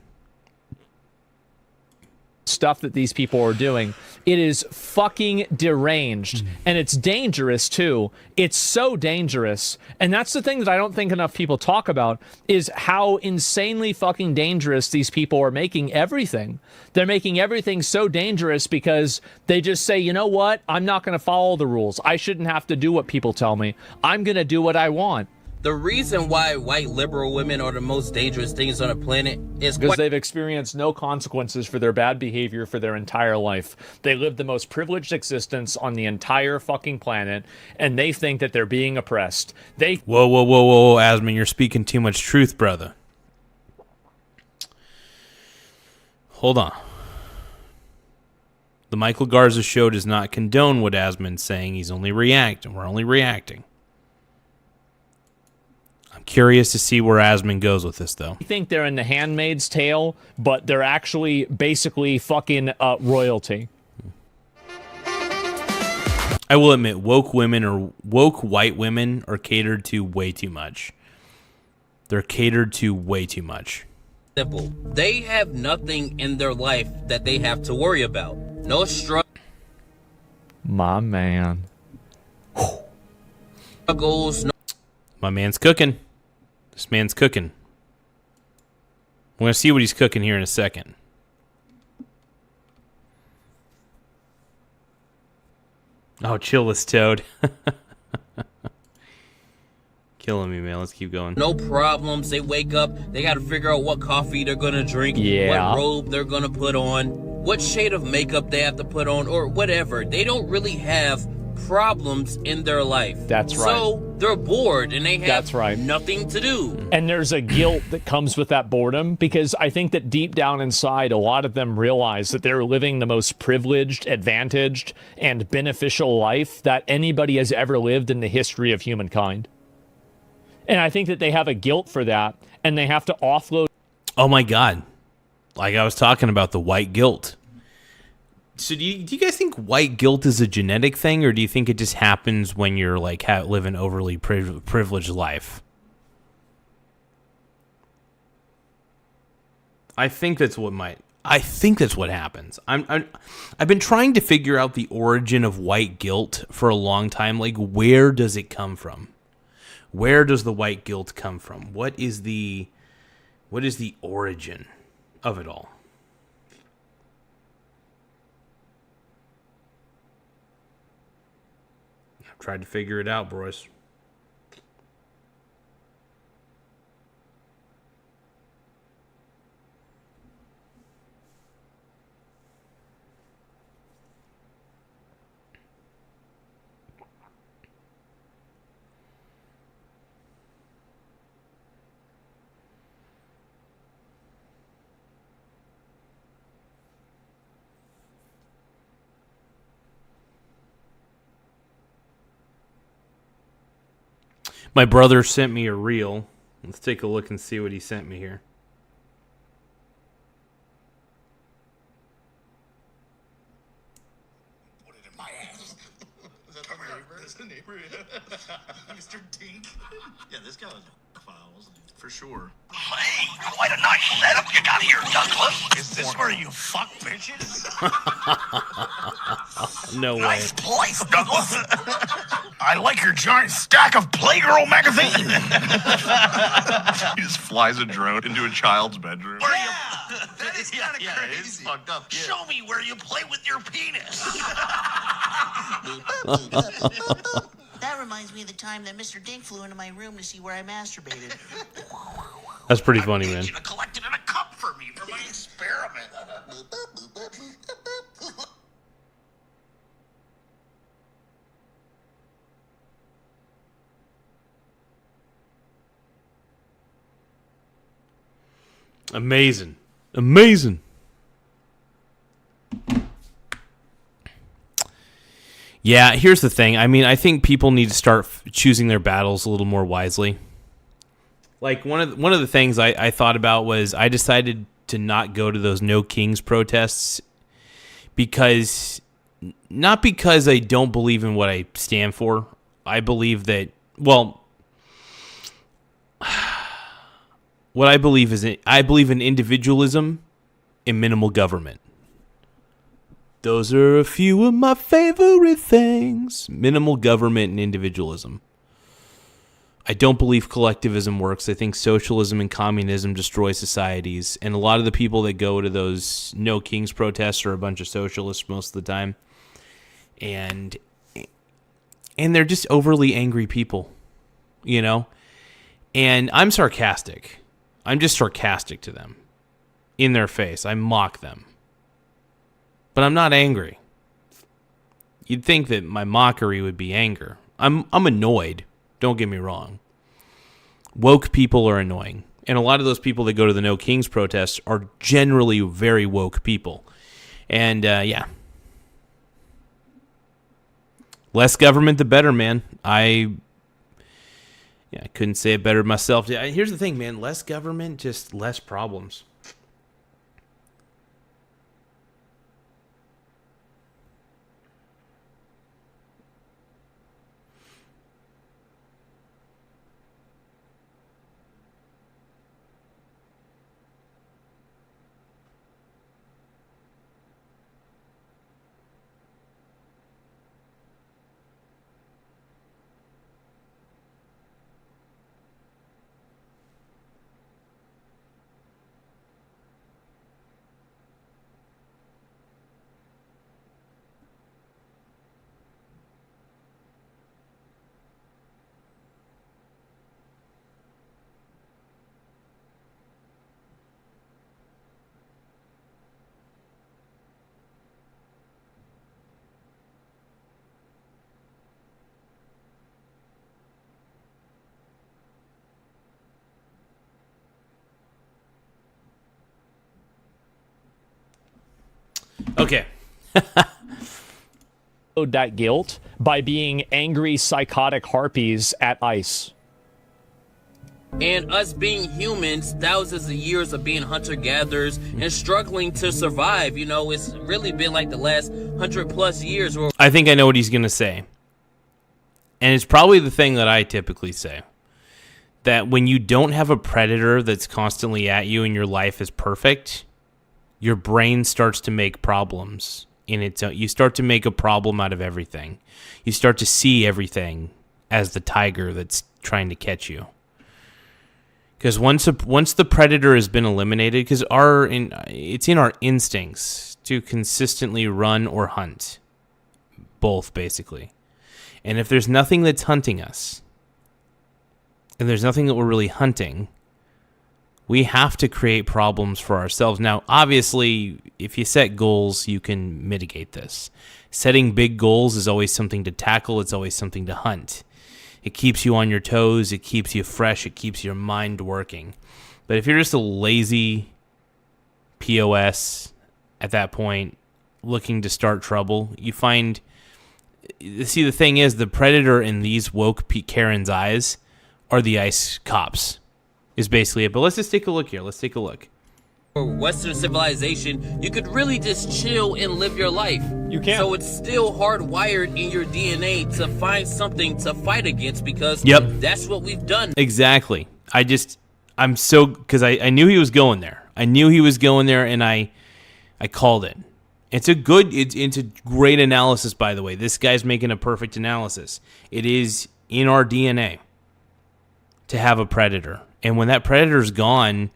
Stuff that these people are doing. It is fucking deranged. And it's dangerous too. It's so dangerous. And that's the thing that I don't think enough people talk about, is how insanely fucking dangerous these people are making everything. They're making everything so dangerous because they just say, you know what? I'm not going to follow the rules. I shouldn't have to do what people tell me. I'm going to do what I want. The reason why white liberal women are the most dangerous things on the planet is because they've experienced no consequences for their bad behavior for their entire life. They live the most privileged existence on the entire fucking planet, and they think that they're being oppressed. Whoa, Asman, you're speaking too much truth, brother. Hold on. The Michael Garza Show does not condone what Asman's saying. He's only reacting. We're only reacting. Curious to see where Asman goes with this, though. I think they're in The Handmaid's Tale, but they're actually basically fucking royalty. I will admit, woke white women are catered to way too much. They're catered to way too much. Simple. They have nothing in their life that they have to worry about. No struggles. My man. Struggles. My man's cooking. This man's cooking. We're going to see what he's cooking here in a second. Oh, chill this toad. Killing me, man. Let's keep going. No problems. They wake up. They got to figure out what coffee they're going to drink. Yeah. What robe they're going to put on. What shade of makeup they have to put on. Or whatever. They don't really have problems in their life. That's right. So they're bored and they have That's right. nothing to do. And there's a guilt that comes with that boredom, because I think that deep down inside, a lot of them realize that they're living the most privileged, advantaged, and beneficial life that anybody has ever lived in the history of humankind. And I think that they have a guilt for that, and they have to offload. Oh my God. Like I was talking about, the white guilt. So do you guys think white guilt is a genetic thing, or do you think it just happens when you're like live an overly privileged life? I think that's what happens. I've been trying to figure out the origin of white guilt for a long time. Like, where does it come from? Where does the white guilt come from? What is the origin of it all? I've tried to figure it out, boys. My brother sent me a reel. Let's take a look and see what he sent me here. Put it in my ass. Is that the neighbor? Is the neighbor? Mr. Dink. Yeah, this guy was files for sure. Hey, quite a nice setup you got here, Douglas. Is this where you fuck bitches? No way. Nice place, Douglas. I like your giant stack of Playgirl magazine. He just flies a drone into a child's bedroom. Where you... That is kind of crazy. It's fucked up. Yeah. Show me where you play with your penis. That reminds me of the time that Mr. Dink flew into my room to see where I masturbated. That's pretty funny, man. You to collect it in a cup for me for my experiment. Amazing. Amazing. Yeah, here's the thing. I mean, I think people need to start choosing their battles a little more wisely. Like, one of the things I thought about was I decided to not go to those No Kings protests because, not because I don't believe in what I stand for. I believe that, well, what I believe is I believe in individualism and minimal government. Those are a few of my favorite things. Minimal government and individualism. I don't believe collectivism works. I think socialism and communism destroy societies. And a lot of the people that go to those No Kings protests are a bunch of socialists most of the time. And they're just overly angry people, you know? And I'm sarcastic. I'm just sarcastic to them. In their face. I mock them. But I'm not angry. You'd think that my mockery would be anger. I'm annoyed. Don't get me wrong. Woke people are annoying. And a lot of those people that go to the No Kings protests are generally very woke people. And, yeah. Less government, the better, man. I couldn't say it better myself. Here's the thing, man. Less government, just less problems. Okay. That guilt by being angry, psychotic harpies at ICE. And us being humans, thousands of years of being hunter-gatherers and struggling to survive, you know, it's really been like the last 100+ years. Where I think I know what he's going to say. And it's probably the thing that I typically say. That when you don't have a predator that's constantly at you and your life is perfect, your brain starts to make problems in its own. You start to make a problem out of everything. You start to see everything as the tiger that's trying to catch you. Because once the predator has been eliminated, because it's in our instincts to consistently run or hunt, both basically. And if there's nothing that's hunting us, and there's nothing that we're really hunting, we have to create problems for ourselves. Now, obviously, if you set goals, you can mitigate this. Setting big goals is always something to tackle. It's always something to hunt. It keeps you on your toes. It keeps you fresh. It keeps your mind working. But if you're just a lazy POS at that point, looking to start trouble, you find... See, the thing is, the predator in these woke Karen's eyes are the ICE cops, is basically it. But let's just take a look here. Let's take a look. For Western civilization, you could really just chill and live your life. You can. So it's still hardwired in your DNA to find something to fight against because that's what we've done. Exactly. I'm so, because I knew he was going there. I knew he was going there, and I called it. It's a great analysis, by the way. This guy's making a perfect analysis. It is in our DNA to have a predator. And when that predator's gone,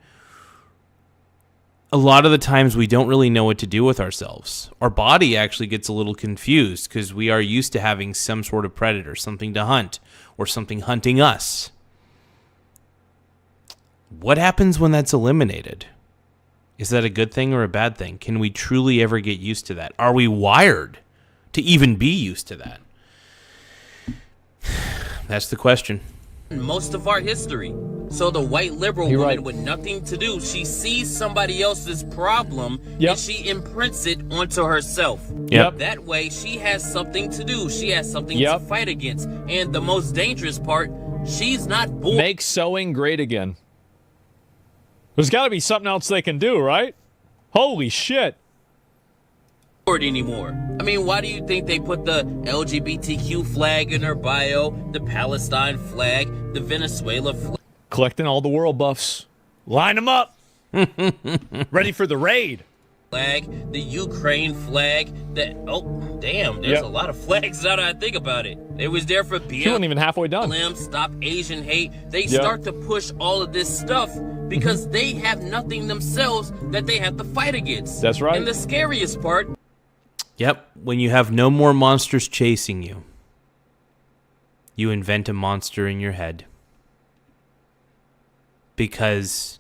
a lot of the times we don't really know what to do with ourselves. Our body actually gets a little confused because we are used to having some sort of predator, something to hunt, or something hunting us. What happens when that's eliminated? Is that a good thing or a bad thing? Can we truly ever get used to that? Are we wired to even be used to that? That's the question. Most of our history. So the white liberal woman with nothing to do, she sees somebody else's problem and she imprints it onto herself. That way she has something to do. She has something to fight against. And the most dangerous part, she's not bored. Make sewing great again. There's got to be something else they can do, right? Holy shit. Anymore. I mean, why do you think they put the LGBTQ flag in her bio, the Palestine flag, the Venezuela flag? Collecting all the world buffs. Line them up. Ready for the raid. Flag, the Ukraine flag, there's a lot of flags now that I think about it. It was there for BLM. She wasn't even halfway done. Stop Asian hate. They start to push all of this stuff because they have nothing themselves that they have to fight against. That's right. And the scariest part. Yep, when you have no more monsters chasing you, you invent a monster in your head. Because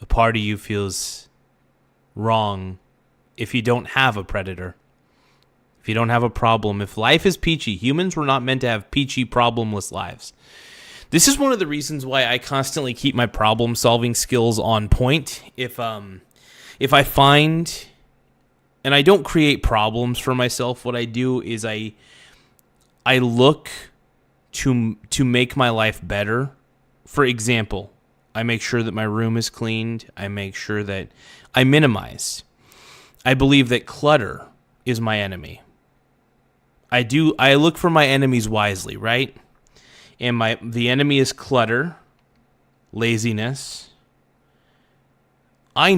a part of you feels wrong if you don't have a predator. If you don't have a problem. If life is peachy, humans were not meant to have peachy, problemless lives. This is one of the reasons why I constantly keep my problem-solving skills on point. If I find... And I don't create problems for myself. What I do is I look to make my life better. For example, I make sure that my room is cleaned. I make sure that I minimize. I believe that clutter is my enemy. I look for my enemies wisely, right? And the enemy is clutter, laziness. I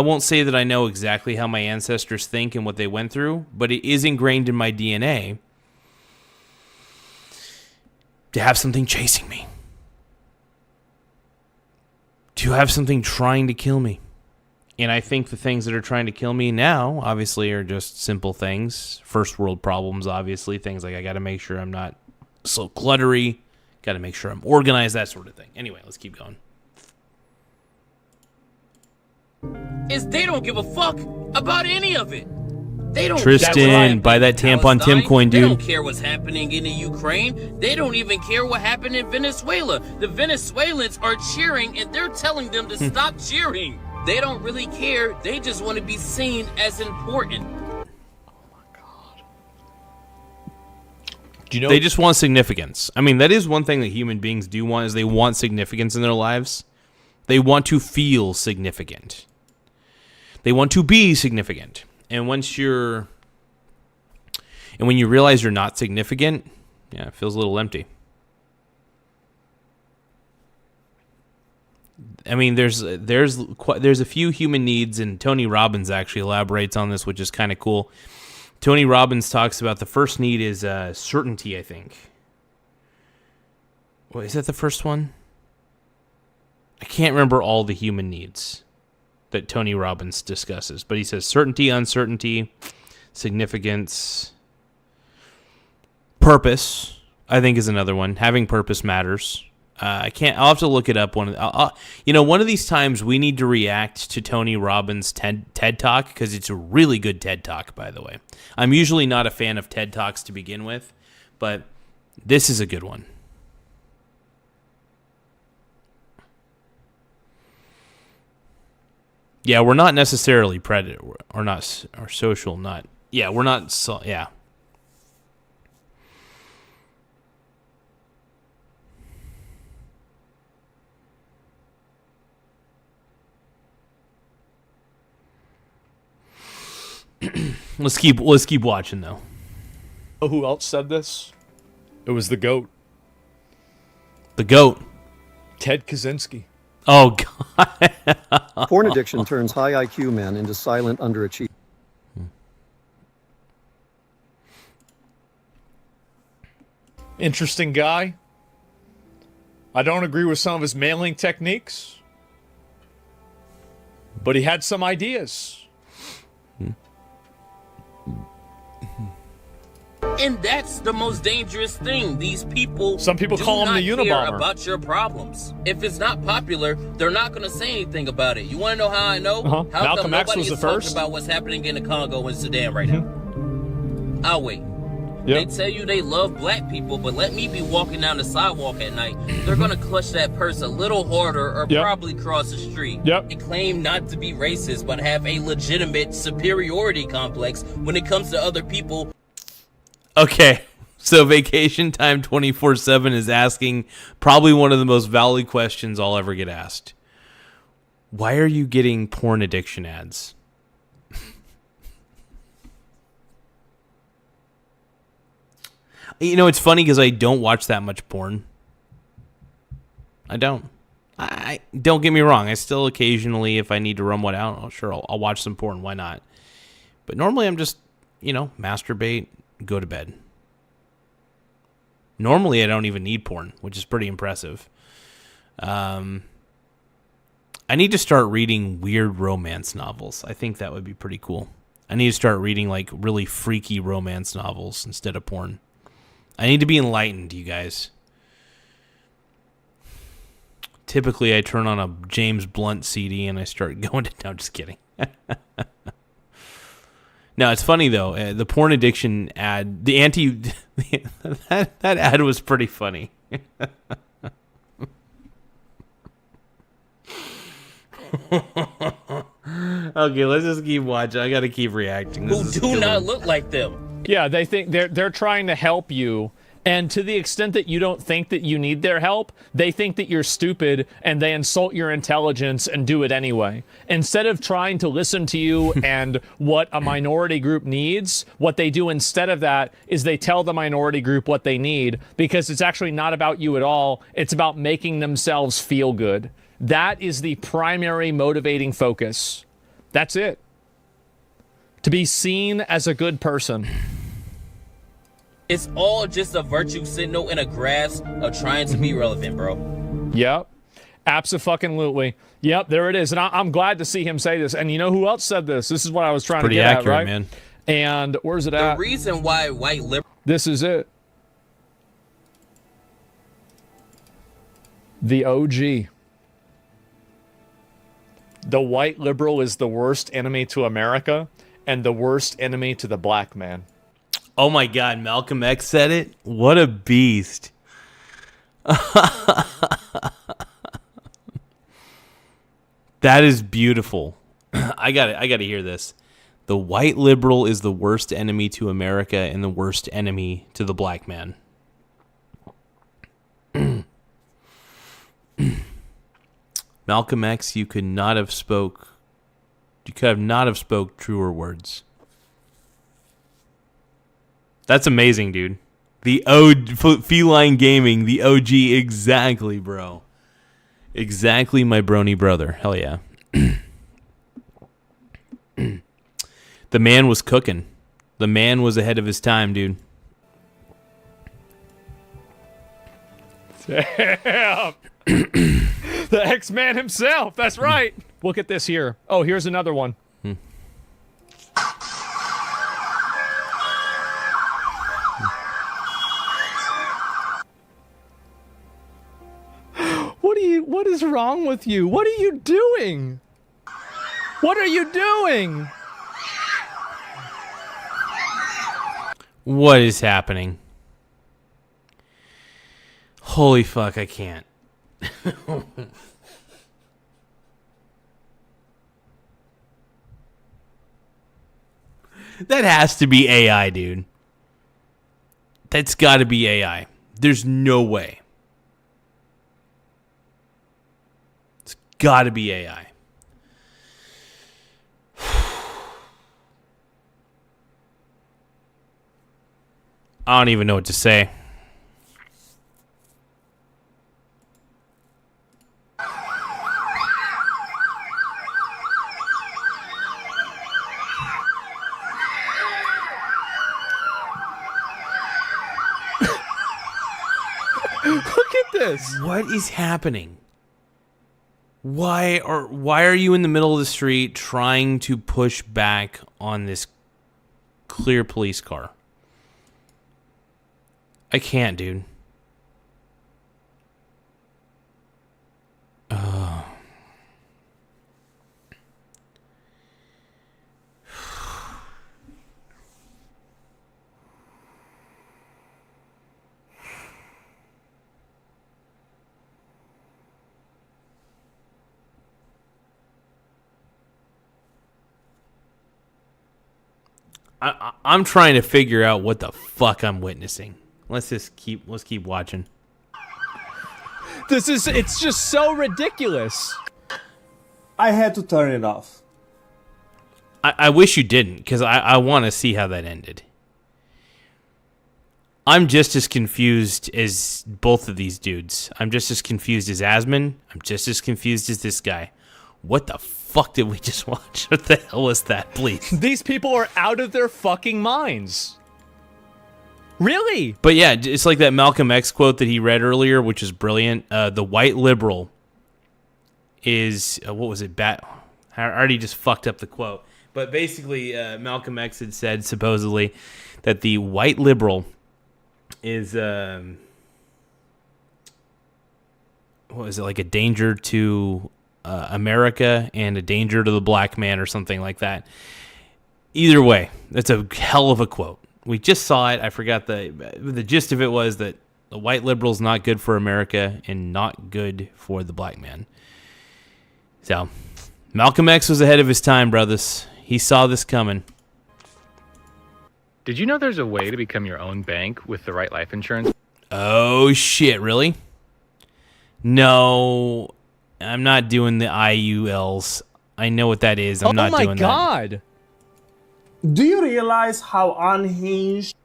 won't say that I know exactly how my ancestors think and what they went through, but it is ingrained in my DNA to have something chasing me, to have something trying to kill me. And I think the things that are trying to kill me now, obviously, are just simple things. First world problems, obviously. Things like I got to make sure I'm not so cluttery, got to make sure I'm organized, that sort of thing. Anyway, let's keep going. Is they don't give a fuck about any of it. They don't. Tristan, buy that tampon Tim coin, dude. They don't care what's happening in the Ukraine. They don't even care what happened in Venezuela. The Venezuelans are cheering and they're telling them to stop cheering. They don't really care. They just want to be seen as important. Do Do you know? They just want significance. I mean, that is one thing that human beings do want, is they want significance in their lives. They want to feel significant. They want to be significant. And when you realize you're not significant, yeah, it feels a little empty. I mean, there's a few human needs, and Tony Robbins actually elaborates on this, which is kind of cool. Tony Robbins talks about the first need is certainty, I think. What, is that the first one? I can't remember all the human needs that Tony Robbins discusses, but he says certainty, uncertainty, significance, purpose, I think is another one. Having purpose matters. I'll have to look it up. One of these times we need to react to Tony Robbins' TED Talk, because it's a really good TED Talk, by the way. I'm usually not a fan of TED Talks to begin with, but this is a good one. Yeah, we're not necessarily predator, or social, not. Yeah, we're not. Yeah. Let's keep watching though. Oh, who else said this? It was the GOAT. The GOAT. Ted Kaczynski. Oh God. Porn addiction turns high IQ men into silent underachievers. Interesting guy. I don't agree with some of his mailing techniques, but he had some ideas. And that's the most dangerous thing. These people, some people call him the care Unabomber. About your problems. If it's not popular, they're not going to say anything about it. You want to know how I know? How Malcolm come X nobody was is the talking first. about what's happening in the Congo and Sudan right now? I'll wait. They tell you they love black people, but let me be walking down the sidewalk at night. They're going to clutch that purse a little harder, or probably cross the street. They claim not to be racist, but have a legitimate superiority complex when it comes to other people. Okay, so Vacation Time 24/7 is asking probably one of the most valid questions I'll ever get asked. Why are you getting porn addiction ads? You know, it's funny because I don't watch that much porn. I don't. I don't get me wrong. I still occasionally, if I need to run one out, I'll watch some porn. Why not? But normally I'm just, masturbate, go to bed. Normally I don't even need porn, which is pretty impressive. I need to start reading weird romance novels. I think that would be pretty cool. I need to start reading like really freaky romance novels instead of porn. I need to be enlightened, you guys. Typically, I turn on a James Blunt CD and I start going to... No, I'm just kidding. No, it's funny, though. The porn addiction ad... that ad was pretty funny. Okay, let's just keep watching. I got to keep reacting. Who do not look like them. Yeah, they think they're trying to help you, and to the extent that you don't think that you need their help, they think that you're stupid, and they insult your intelligence and do it anyway. Instead of trying to listen to you and what a minority group needs, what they do instead of that is they tell the minority group what they need, because it's actually not about you at all. It's about making themselves feel good. That is the primary motivating focus. That's it. To be seen as a good person. It's all just a virtue signal and a grasp of trying to be relevant, bro. Yep. Abso-fucking-lutely. Yep, there it is. And I'm glad to see him say this. And you know who else said this? This is what I was trying to get accurate, at, right? Man. And where's it at? The reason why white liberals... This is it. The OG. The white liberal is the worst enemy to America and the worst enemy to the black man. Oh my God, Malcolm X said it? What a beast. That is beautiful. I got to hear this. The white liberal is the worst enemy to America and the worst enemy to the black man. Malcolm X, you could not have spoke. You could have not have spoke truer words. That's amazing, dude. The Feline Gaming, the OG, exactly, bro. Exactly, my brony brother. Hell yeah. The man was cooking. The man was ahead of his time, dude. Damn. The X-Man himself. That's right. Look at this here. Oh, here's another one. What is wrong with you? What are you doing? What are you doing? What is happening? Holy fuck, I can't. That has to be AI, dude. That's got to be AI. There's no way. It's got to be AI. I don't even know what to say. Look at this. What is happening? Why are you in the middle of the street trying to push back on this clear police car? I can't, dude. I'm trying to figure out what the fuck I'm witnessing. Let's keep watching. It's just so ridiculous. I had to turn it off. I wish you didn't, because I want to see how that ended. I'm just as confused as both of these dudes. I'm just as confused as Asman. I'm just as confused as this guy. What the fuck did we just watch? What the hell was that, please? These people are out of their fucking minds. Really? But yeah, it's like that Malcolm X quote that he read earlier, which is brilliant. The white liberal is, what was it? I already just fucked up the quote. But basically, Malcolm X had said, supposedly, that the white liberal is, what was it, like a danger to America and a danger to the black man or something like that. Either way, that's a hell of a quote. We just saw it. I forgot the gist of it was that the white liberal's not good for America and not good for the black man. So, Malcolm X was ahead of his time, brothers. He saw this coming. Did you know there's a way to become your own bank with the right life insurance? Oh, shit, really? No, I'm not doing the IULs. I know what that is. I'm not doing that. Oh, my God. Do you realize how unhinged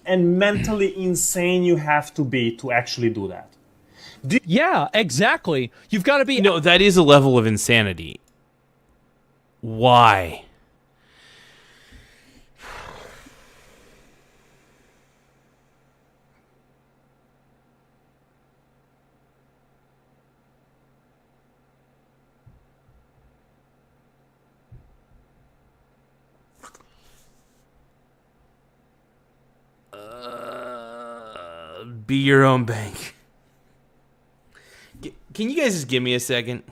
and mentally insane you have to be to actually do that? Yeah, exactly. You've got to be... No, that is a level of insanity. Why? Be your own bank. Can you guys just give me a second?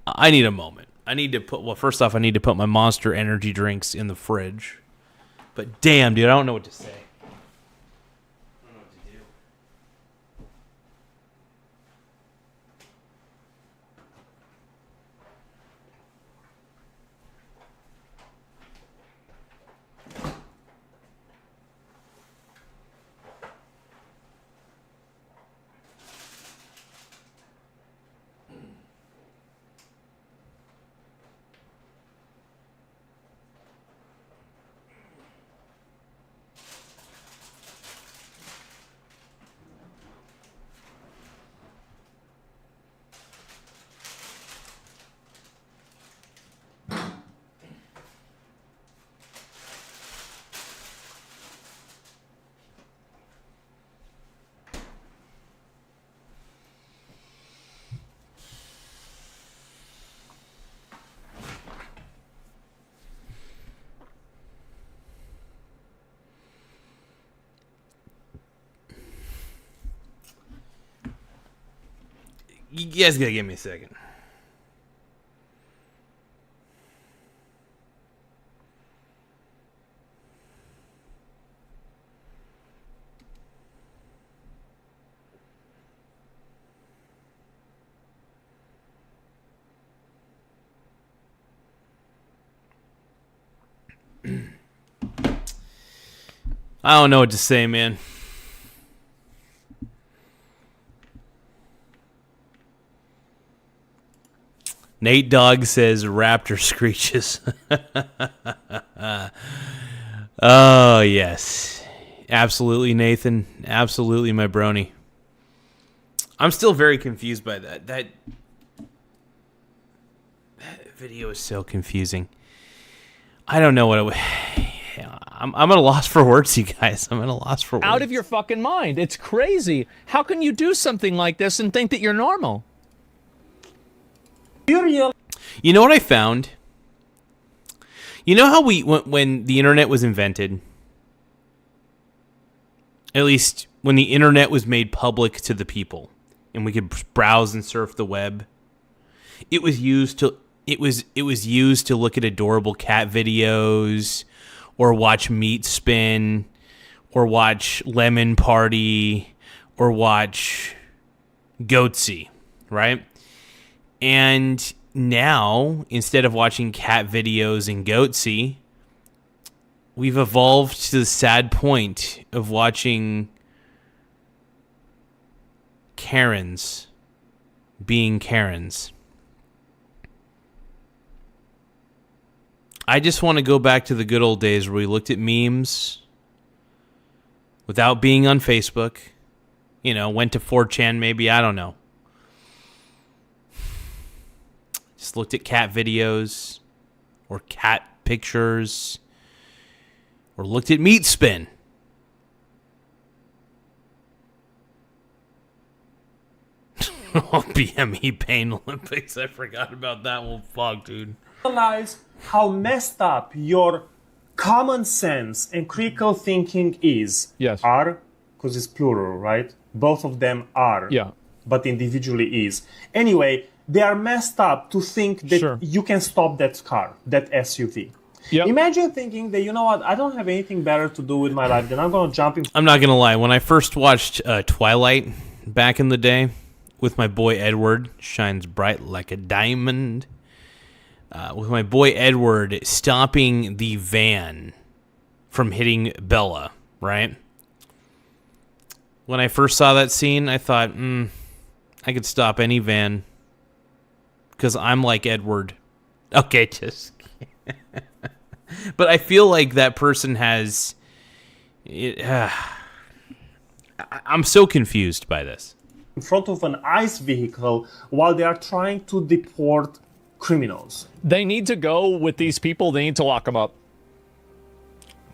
I need a moment. I need to put, well, first off, I need to put my Monster energy drinks in the fridge. But damn, dude, I don't know what to say. You guys gotta give me a second. I don't know what to say, man. Nate Dogg says raptor screeches. Oh, yes. Absolutely, Nathan. Absolutely, my brony. I'm still very confused by that. That video is so confusing. I don't know what it would... I'm at a loss for words, you guys. I'm at a loss for words. Out of your fucking mind. It's crazy. How can you do something like this and think that you're normal? You know what I found? You know how when the internet was invented, at least when the internet was made public to the people, and we could browse and surf the web, it was used to look at adorable cat videos, or watch Meat Spin, or watch Lemon Party, or watch Goatsy, right? And now, instead of watching cat videos and Goatsy, we've evolved to the sad point of watching Karens being Karens. I just want to go back to the good old days where we looked at memes without being on Facebook. You know, went to 4chan maybe, I don't know. Just looked at cat videos or cat pictures or looked at Meat Spin. BME Pain Olympics. I forgot about that one. Fuck, dude. Realize how messed up your common sense and critical thinking is. Yes. Are, because it's plural, right? Both of them are. Yeah. But individually is. Anyway, they are messed up to think that you can stop that car, that SUV. Yep. Imagine thinking that, you know what, I don't have anything better to do with my life, then I'm going to jump in. I'm not going to lie. When I first watched Twilight back in the day with my boy Edward, shines bright like a diamond, with my boy Edward stopping the van from hitting Bella, right? When I first saw that scene, I thought, I could stop any van because I'm like Edward. Okay, just... But I feel like that person has... I'm so confused by this. In front of an ICE vehicle while they are trying to deport criminals. They need to go with these people. They need to lock them up.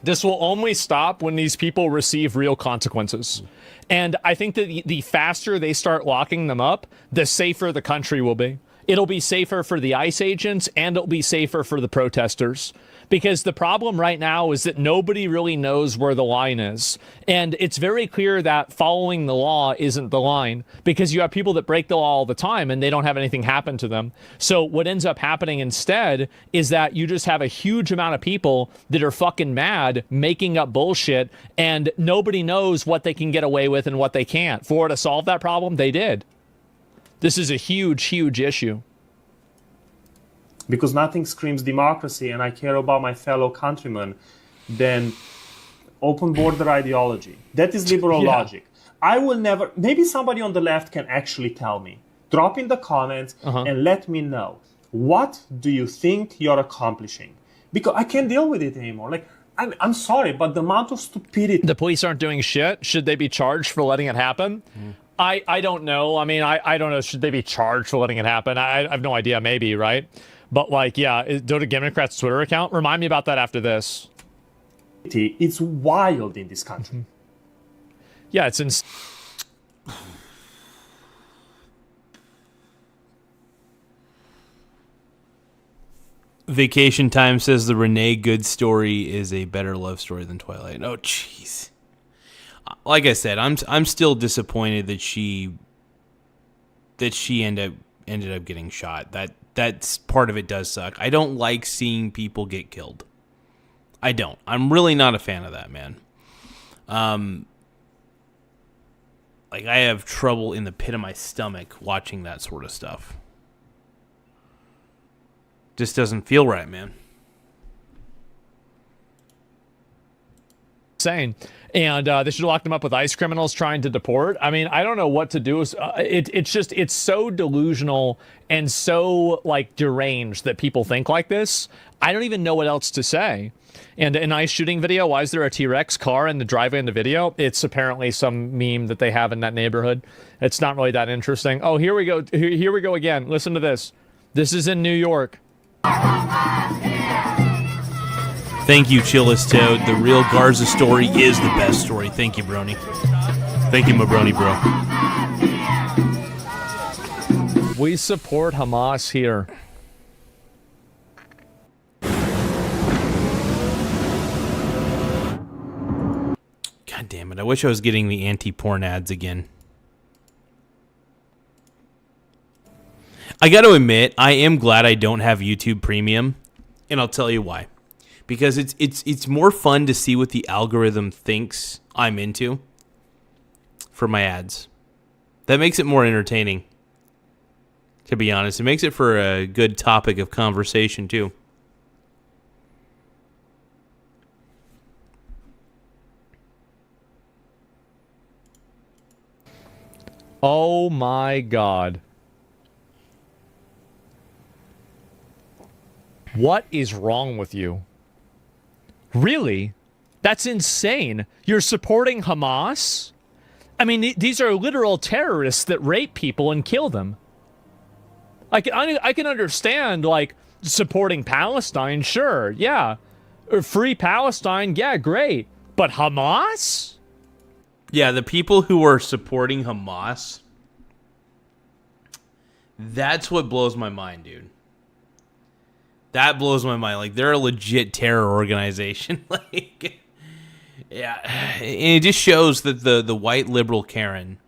This will only stop when these people receive real consequences. And I think that the faster they start locking them up, the safer the country will be. It'll be safer for the ICE agents, and it'll be safer for the protesters. Because the problem right now is that nobody really knows where the line is. And it's very clear that following the law isn't the line, because you have people that break the law all the time and they don't have anything happen to them. So what ends up happening instead is that you just have a huge amount of people that are fucking mad, making up bullshit, and nobody knows what they can get away with and what they can't. For to solve that problem, they did. This is a huge, huge issue. Because nothing screams democracy and I care about my fellow countrymen than open border ideology. That is liberal logic. I will never... Maybe somebody on the left can actually tell me. Drop in the comments and let me know. What do you think you're accomplishing? Because I can't deal with it anymore. Like, I'm sorry, but the amount of stupidity... The police aren't doing shit. Should they be charged for letting it happen? I don't know. I mean, I don't know. Should they be charged for letting it happen? I have no idea. Maybe, right? But, like, yeah, go to Democrats' Twitter account. Remind me about that after this. It's wild in this country. Yeah, it's Vacation Time says the Renee Good story is a better love story than Twilight. Oh, jeez. Like I said, I'm still disappointed that she that she ended up getting shot. That's part of it does suck. I don't like seeing people get killed. I don't. I'm really not a fan of that, man. Like, I have trouble in the pit of my stomach watching that sort of stuff. Just doesn't feel right, man. Insane. And they should have locked him up with ICE criminals trying to deport. I mean, I don't know what to do. It's so delusional and so, like, deranged that people think like this. I don't even know what else to say. And an ICE shooting video, why is there a T-Rex car in the driveway in the video? It's apparently some meme that they have in that neighborhood. It's not really that interesting. Oh, here we go. Here we go again. Listen to this. This is in New York. Thank you, Chillis Toad. The real Garza story is the best story. Thank you, Brony. Thank you, my Brony bro. We support Hamas here. God damn it. I wish I was getting the anti-porn ads again. I got to admit, I am glad I don't have YouTube Premium, and I'll tell you why. Because it's more fun to see what the algorithm thinks I'm into for my ads. That makes it more entertaining, to be honest. It makes it for a good topic of conversation, too. Oh my God. What is wrong with you? Really? That's insane. You're supporting Hamas? I mean, these are literal terrorists that rape people and kill them. I can understand, like, supporting Palestine, sure, yeah. Or free Palestine, yeah, great. But Hamas? Yeah, the people who are supporting Hamas, that's what blows my mind, dude. That blows my mind. Like, they're a legit terror organization. Like, yeah. And it just shows that the white liberal Karen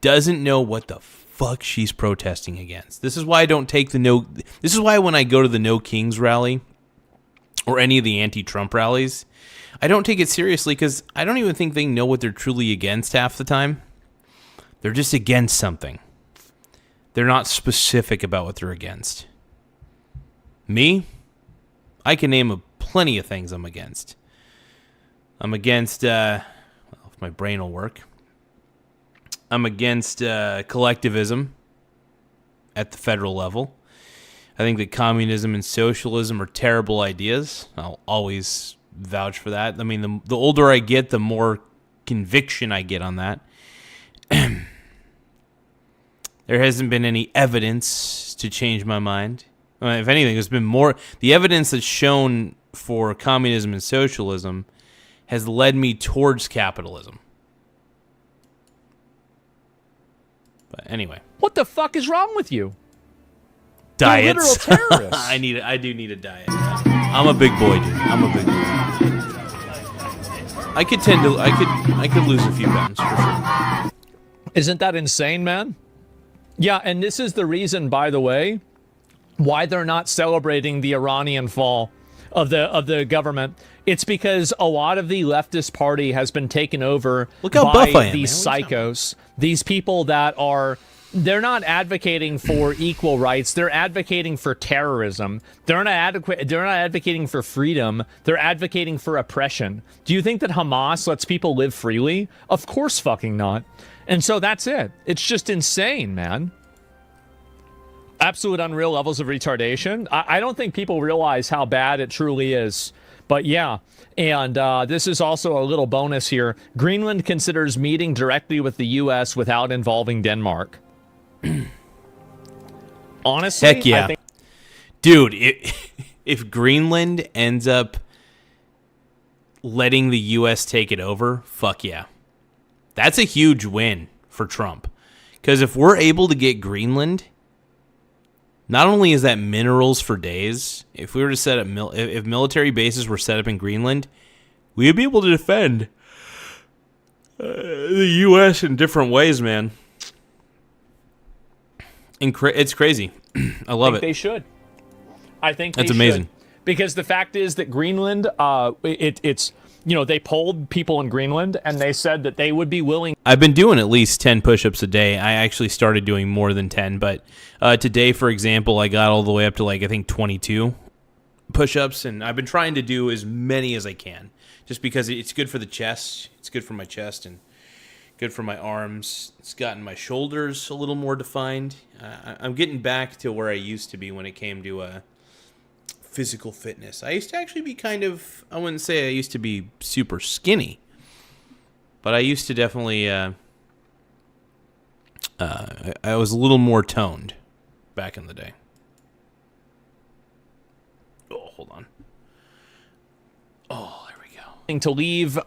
doesn't know what the fuck she's protesting against. This is why I don't take this is why when I go to the No Kings rally or any of the anti-Trump rallies, I don't take it seriously because I don't even think they know what they're truly against half the time. They're just against something. They're not specific about what they're against. Me? I can name plenty of things I'm against. I'm against, well, if my brain will work. I'm against collectivism at the federal level. I think that communism and socialism are terrible ideas. I'll always vouch for that. I mean, the older I get, the more conviction I get on that. There hasn't been any evidence to change my mind. If anything, there's been more. The evidence that's shown for communism and socialism has led me towards capitalism. But anyway, what the fuck is wrong with you? Diets. They're literal terrorists. I do need a diet. I'm a big boy, dude. I'm a big boy. I could lose a few pounds for sure. Isn't that insane, man? Yeah, and this is the reason, by the way, why they're not celebrating the Iranian fall of the government. It's because a lot of the leftist party has been taken over by these psychos. These people that they're not advocating for equal rights. They're advocating for terrorism. They're not advocating for freedom. They're advocating for oppression. Do you think that Hamas lets people live freely? Of course fucking not. And so that's it. It's just insane, man. Absolute unreal levels of retardation. I don't think people realize how bad it truly is. But yeah, and this is also a little bonus here. Greenland considers meeting directly with the U.S. without involving Denmark. Honestly, heck yeah. Dude, if Greenland ends up letting the U.S. take it over, fuck yeah. That's a huge win for Trump. Because if we're able to get Greenland, not only is that minerals for days, if we were to set up if military bases were set up in Greenland, we would be able to defend the U.S. in different ways, man. It's crazy. I love it. They should. I think that's they amazing. Should. Because the fact is that Greenland, it's they polled people in Greenland and they said that they would be willing. I've been doing at least 10 push-ups a day. I actually started doing more than 10, but today, for example, I got all the way up to like I think 22 push-ups, and I've been trying to do as many as I can, just because it's good for the chest. It's good for my chest and good for my arms. It's gotten my shoulders a little more defined. I'm getting back to where I used to be when it came to physical fitness. I used to actually be I wouldn't say I used to be super skinny, but I used to definitely, I was a little more toned back in the day. Oh, hold on. Oh, there we go. To leave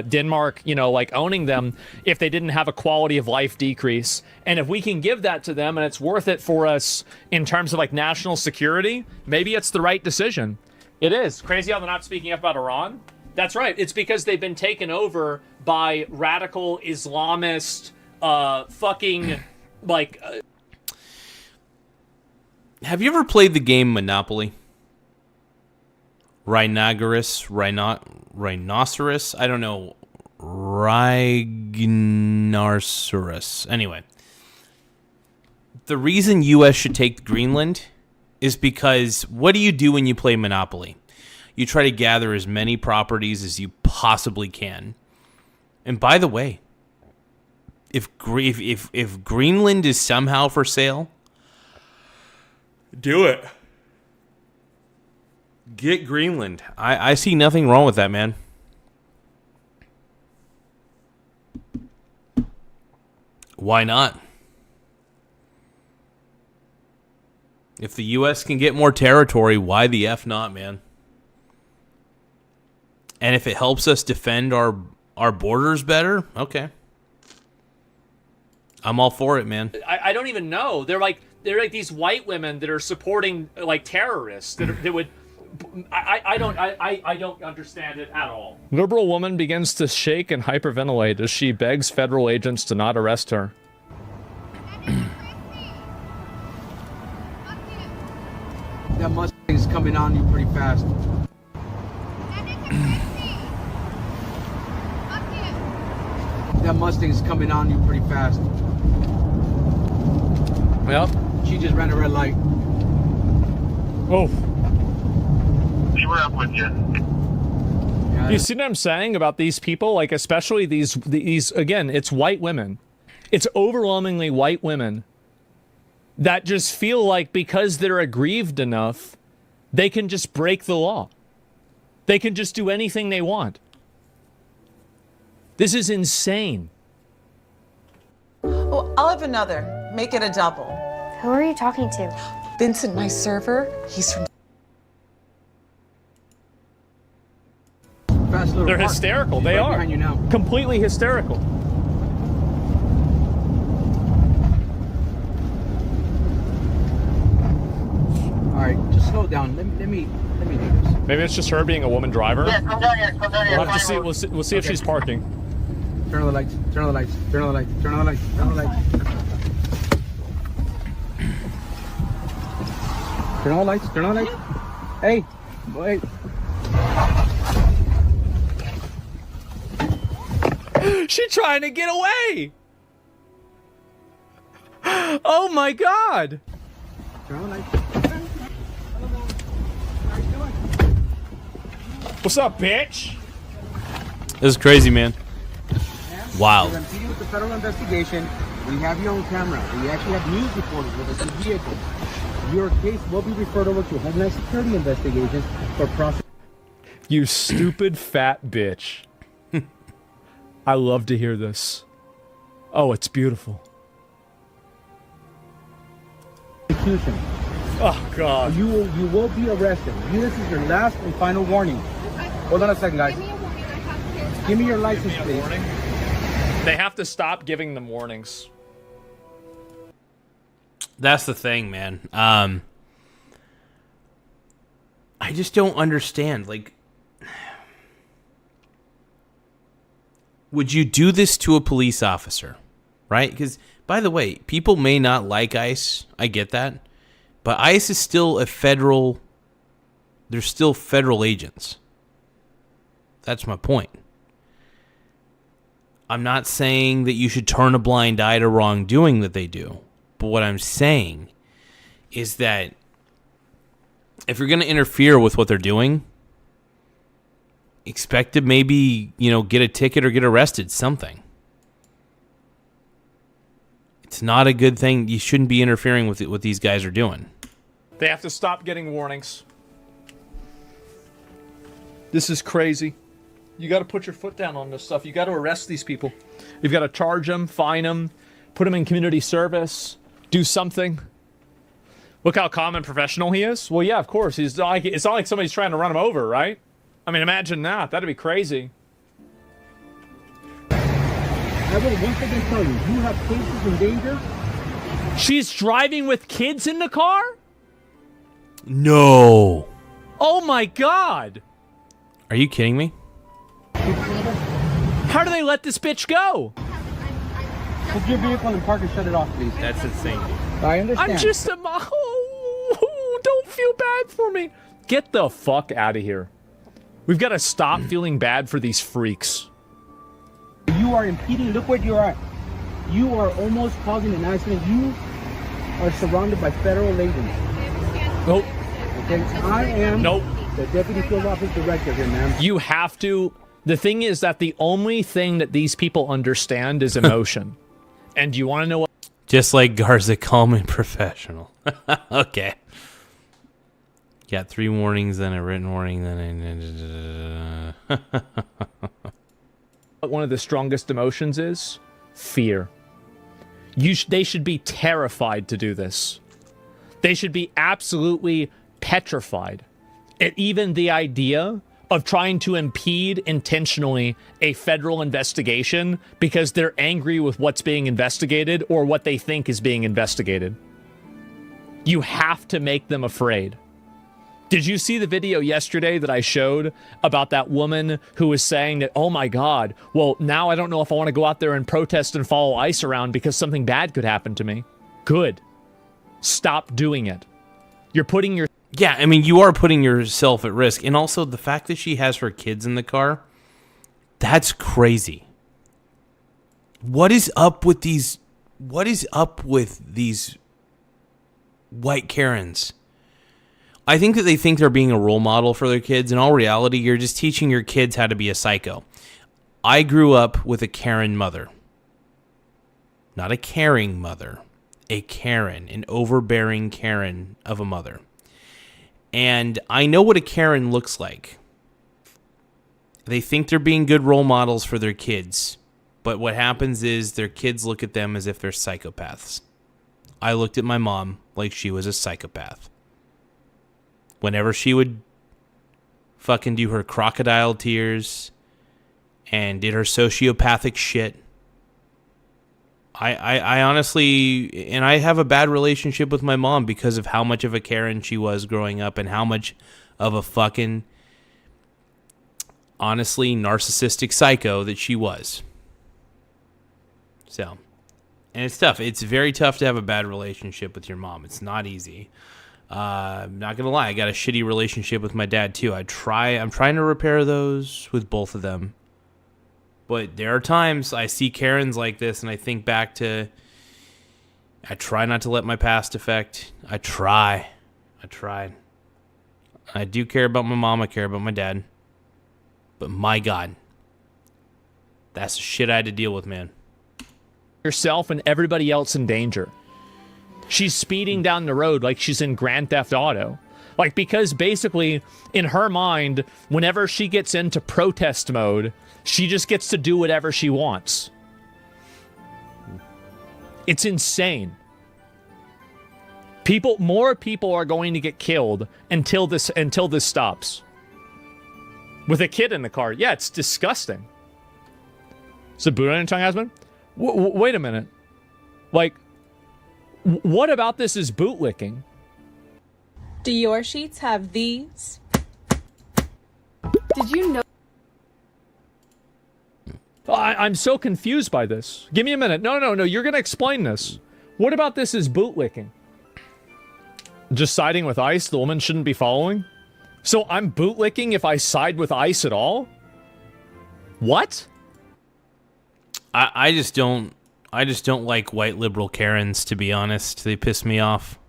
Denmark, like owning them if they didn't have a quality of life decrease. And if we can give that to them and it's worth it for us in terms of like national security, maybe it's the right decision. It is. Crazy how they're not speaking up about Iran. That's right. It's because they've been taken over by radical Islamist Have you ever played the game Monopoly? Rhinoceros? I don't know. Rhinoceros. Anyway. The reason U.S. should take Greenland is because what do you do when you play Monopoly? You try to gather as many properties as you possibly can. And by the way, if Greenland is somehow for sale, do it. Get Greenland. I see nothing wrong with that, man. Why not? If the U.S. can get more territory, why the F not, man? And if it helps us defend our borders better, okay. I'm all for it, man. I don't even know. They're like these white women that are supporting like terrorists that would. I don't understand it at all. Liberal woman begins to shake and hyperventilate as she begs federal agents to not arrest her. That Mustang's coming on you pretty fast. That Mustang's coming on you pretty fast. Yep. She just ran a red light. Oh. We were up with you. You see what I'm saying about these people? Like, especially these again, it's white women. It's overwhelmingly white women that just feel like because they're aggrieved enough, they can just break the law. They can just do anything they want. This is insane. Oh, I'll have another. Make it a double. Who are you talking to? Vincent, my server. He's from... They're hysterical. They are. Behind you now. Completely hysterical. All right, just slow down. Let me do this. Maybe it's just her being a woman driver. Yeah, come down here. Come down here. We'll have to see. We'll see if she's parking. Turn on the lights. Turn on the lights. Turn on the lights. Turn on the lights. Turn on the lights. Turn on the lights. Turn on the lights. Hey, wait. She's trying to get away. Oh my God. Turn on the lights. What's up, bitch? This is crazy, man. Wow. We're competing with the federal investigation. We have your own camera. We actually have news reporters with us in vehicles. Your case will be referred over to Homeland Security investigations for prosecution. You stupid fat bitch. I love to hear this. Oh, it's beautiful. Oh God. You will be arrested. This is your last and final warning. Hold on a second, guys. Give me your license, please. They have to stop giving them warnings. That's the thing, man. I just don't understand. Like, would you do this to a police officer? Right? Because By the way, people may not like ICE. I get that. But ICE is still a federal... They're still federal agents. That's my point. I'm not saying that you should turn a blind eye to wrongdoing that they do. But what I'm saying is that if you're going to interfere with what they're doing, expect to maybe, get a ticket or get arrested, something. It's not a good thing. You shouldn't be interfering with what these guys are doing. They have to stop getting warnings. This is crazy. You got to put your foot down on this stuff. You got to arrest these people. You've got to charge them, fine them, put them in community service, do something. Look how calm and professional he is. Well, yeah, of course. It's not like somebody's trying to run him over, right? I mean, imagine that. That'd be crazy. I will once again tell you, you have cases in danger. She's driving with kids in the car? No. Oh my God. Are you kidding me? How do they let this bitch go? Put your vehicle and park and shut it off, please. That's insane. I understand. I'm just don't feel bad for me. Get the fuck out of here. We've got to stop feeling bad for these freaks. You are impeding. Look where you're at. You are almost causing an accident. You are surrounded by federal agents. Nope. Okay, I am nope. The deputy field office director here, ma'am. You have to. The thing is that the only thing that these people understand is emotion. And you want to know what? Just like Garza, calm and professional. Okay. Got 3 warnings, then a written warning, then one of the strongest emotions is fear. They should be terrified to do this. They should be absolutely petrified at even the idea of trying to impede intentionally a federal investigation because they're angry with what's being investigated or what they think is being investigated. You have to make them afraid. Did you see the video yesterday that I showed about that woman who was saying that, oh my God, well, now I don't know if I want to go out there and protest and follow ICE around because something bad could happen to me? Good. Stop doing it. You're putting your... Yeah, I mean, you are putting yourself at risk. And also the fact that she has her kids in the car, that's crazy. What is up with these white Karens? I think that they think they're being a role model for their kids. In all reality, you're just teaching your kids how to be a psycho. I grew up with a Karen mother. Not a caring mother. A Karen. An overbearing Karen of a mother. And I know what a Karen looks like. They think they're being good role models for their kids. But what happens is their kids look at them as if they're psychopaths. I looked at my mom like she was a psychopath. Whenever she would fucking do her crocodile tears and did her sociopathic shit, I honestly, and I have a bad relationship with my mom because of how much of a Karen she was growing up and how much of a fucking, honestly, narcissistic psycho that she was. So, and it's tough. It's very tough to have a bad relationship with your mom. It's not easy. I'm not gonna lie, I got a shitty relationship with my dad too. I'm trying to repair those with both of them. But there are times I see Karens like this and I think back to, I try not to let my past affect. I tried. I do care about my mom, I care about my dad. But my God, that's the shit I had to deal with, man. Yourself and everybody else in danger. She's speeding down the road like she's in Grand Theft Auto. Like, because basically, in her mind, whenever she gets into protest mode, she just gets to do whatever she wants. It's insane. More people are going to get killed until this stops. With a kid in the car. Yeah, it's disgusting. Is it boot on your tongue, husband? Wait a minute. Like, what about this is bootlicking? Do your sheets have these? Did you know? I'm so confused by this. Give me a minute. No. You're going to explain this. What about this is bootlicking? Just siding with ICE, the woman shouldn't be following? So I'm bootlicking if I side with ICE at all? What? I just don't like white liberal Karens, to be honest. They piss me off.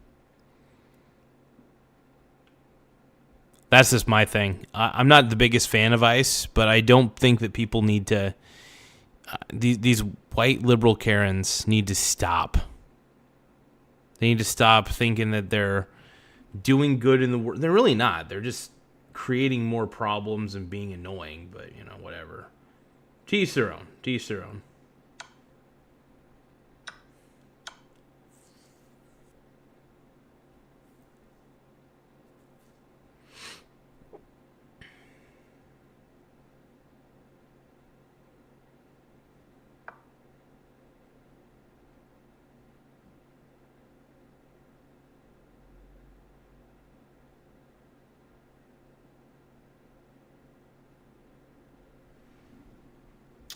That's just my thing. I'm not the biggest fan of ICE, but I don't think that people need to... These white liberal Karens need to stop. They need to stop thinking that they're doing good in the world. They're really not. They're just creating more problems and being annoying, but, whatever. To each their own. To each their own.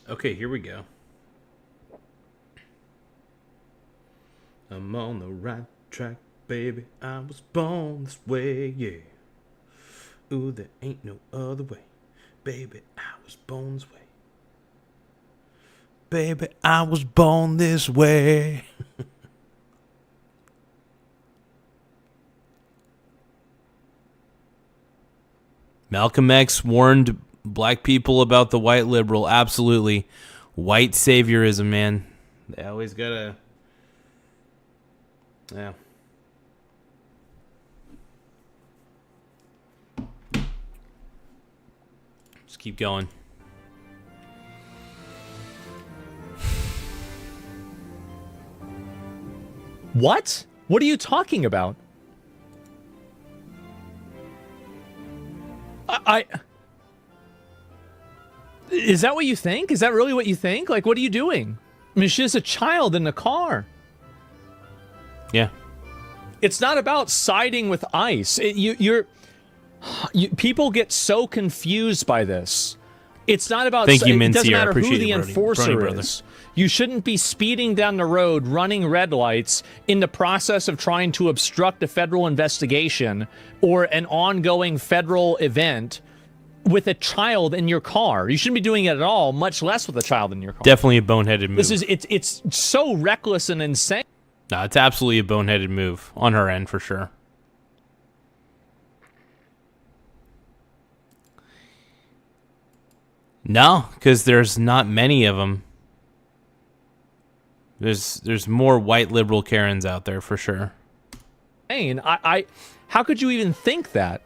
Okay, here we go. I'm on the right track, baby. I was born this way, yeah. Ooh, there ain't no other way. Baby, I was born this way. Baby, I was born this way. Malcolm X warned black people about the white liberal. Absolutely. White saviorism, man. They always gotta... Yeah. Just keep going. What? What are you talking about? Is that what you think? Is that really what you think? Like, what are you doing? I mean, she's a child in the car. Yeah. It's not about siding with ICE. People get so confused by this. It's not about... Thank you, it Mincy. doesn't matter I appreciate who the enforcer is. You shouldn't be speeding down the road, running red lights in the process of trying to obstruct a federal investigation or an ongoing federal event with a child in your car. You shouldn't be doing it at all, much less with a child in your car. Definitely a boneheaded move. It's so reckless and insane. No, it's absolutely a boneheaded move on her end for sure. No, because there's not many of them. There's more white liberal Karens out there for sure. How could you even think that?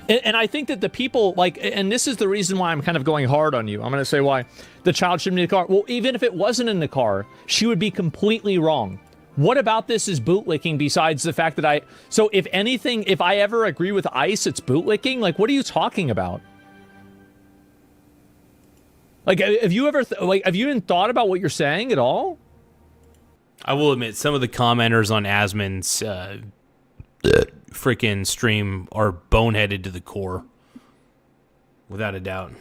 And I think that the people, and this is the reason why I'm kind of going hard on you. I'm going to say why the child shouldn't be in the car. Well, even if it wasn't in the car, she would be completely wrong. What about this is bootlicking besides the fact that so if anything, if I ever agree with ICE, it's bootlicking? Like, what are you talking about? Like, have you ever, have you even thought about what you're saying at all? I will admit, some of the commenters on Asmon's freaking stream are boneheaded to the core. Without a doubt.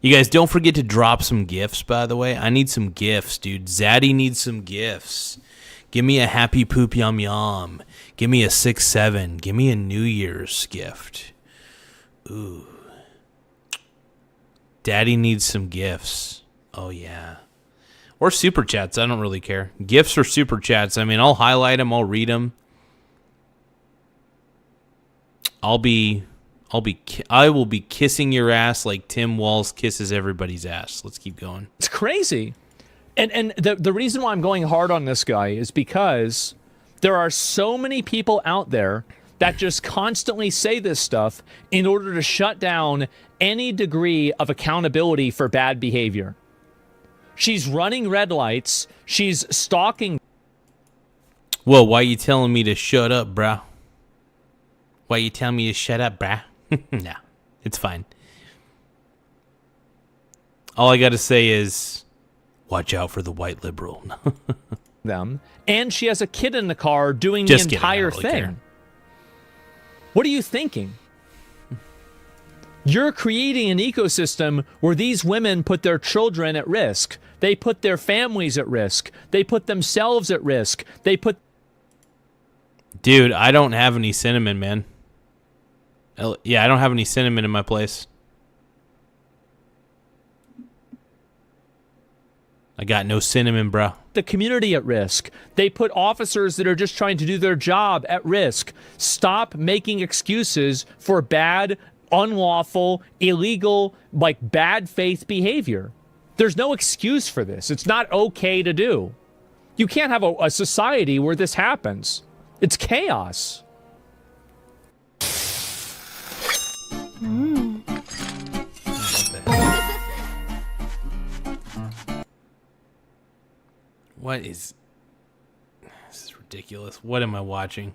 You guys, don't forget to drop some gifts, by the way. I need some gifts, dude. Zaddy needs some gifts. Give me a happy poop yum yum. Give me a 6-7. Give me a New Year's gift. Ooh. Daddy needs some gifts. Oh, yeah. Or super chats. I don't really care. Gifts or super chats. I mean, I'll highlight them. I'll read them. I will be kissing your ass like Tim Walz kisses everybody's ass. Let's keep going. It's crazy. And the reason why I'm going hard on this guy is because there are so many people out there that just constantly say this stuff in order to shut down any degree of accountability for bad behavior. She's running red lights. She's stalking. Whoa, why you telling me to shut up, bro? Why you telling me to shut up, bruh? Nah, it's fine. All I gotta say is, watch out for the white liberal. Them, and she has a kid in the car doing the entire thing. What are you thinking? You're creating an ecosystem where these women put their children at risk. They put their families at risk. They put themselves at risk. They put... Dude, I don't have any cinnamon, man. Yeah, I don't have any cinnamon in my place. I got no cinnamon, bro. The community at risk. They put officers that are just trying to do their job at risk. Stop making excuses for bad, unlawful, illegal, like bad faith behavior. There's no excuse for this. It's not okay to do. You can't have a society where this happens. It's chaos. What is... This is ridiculous. What am I watching?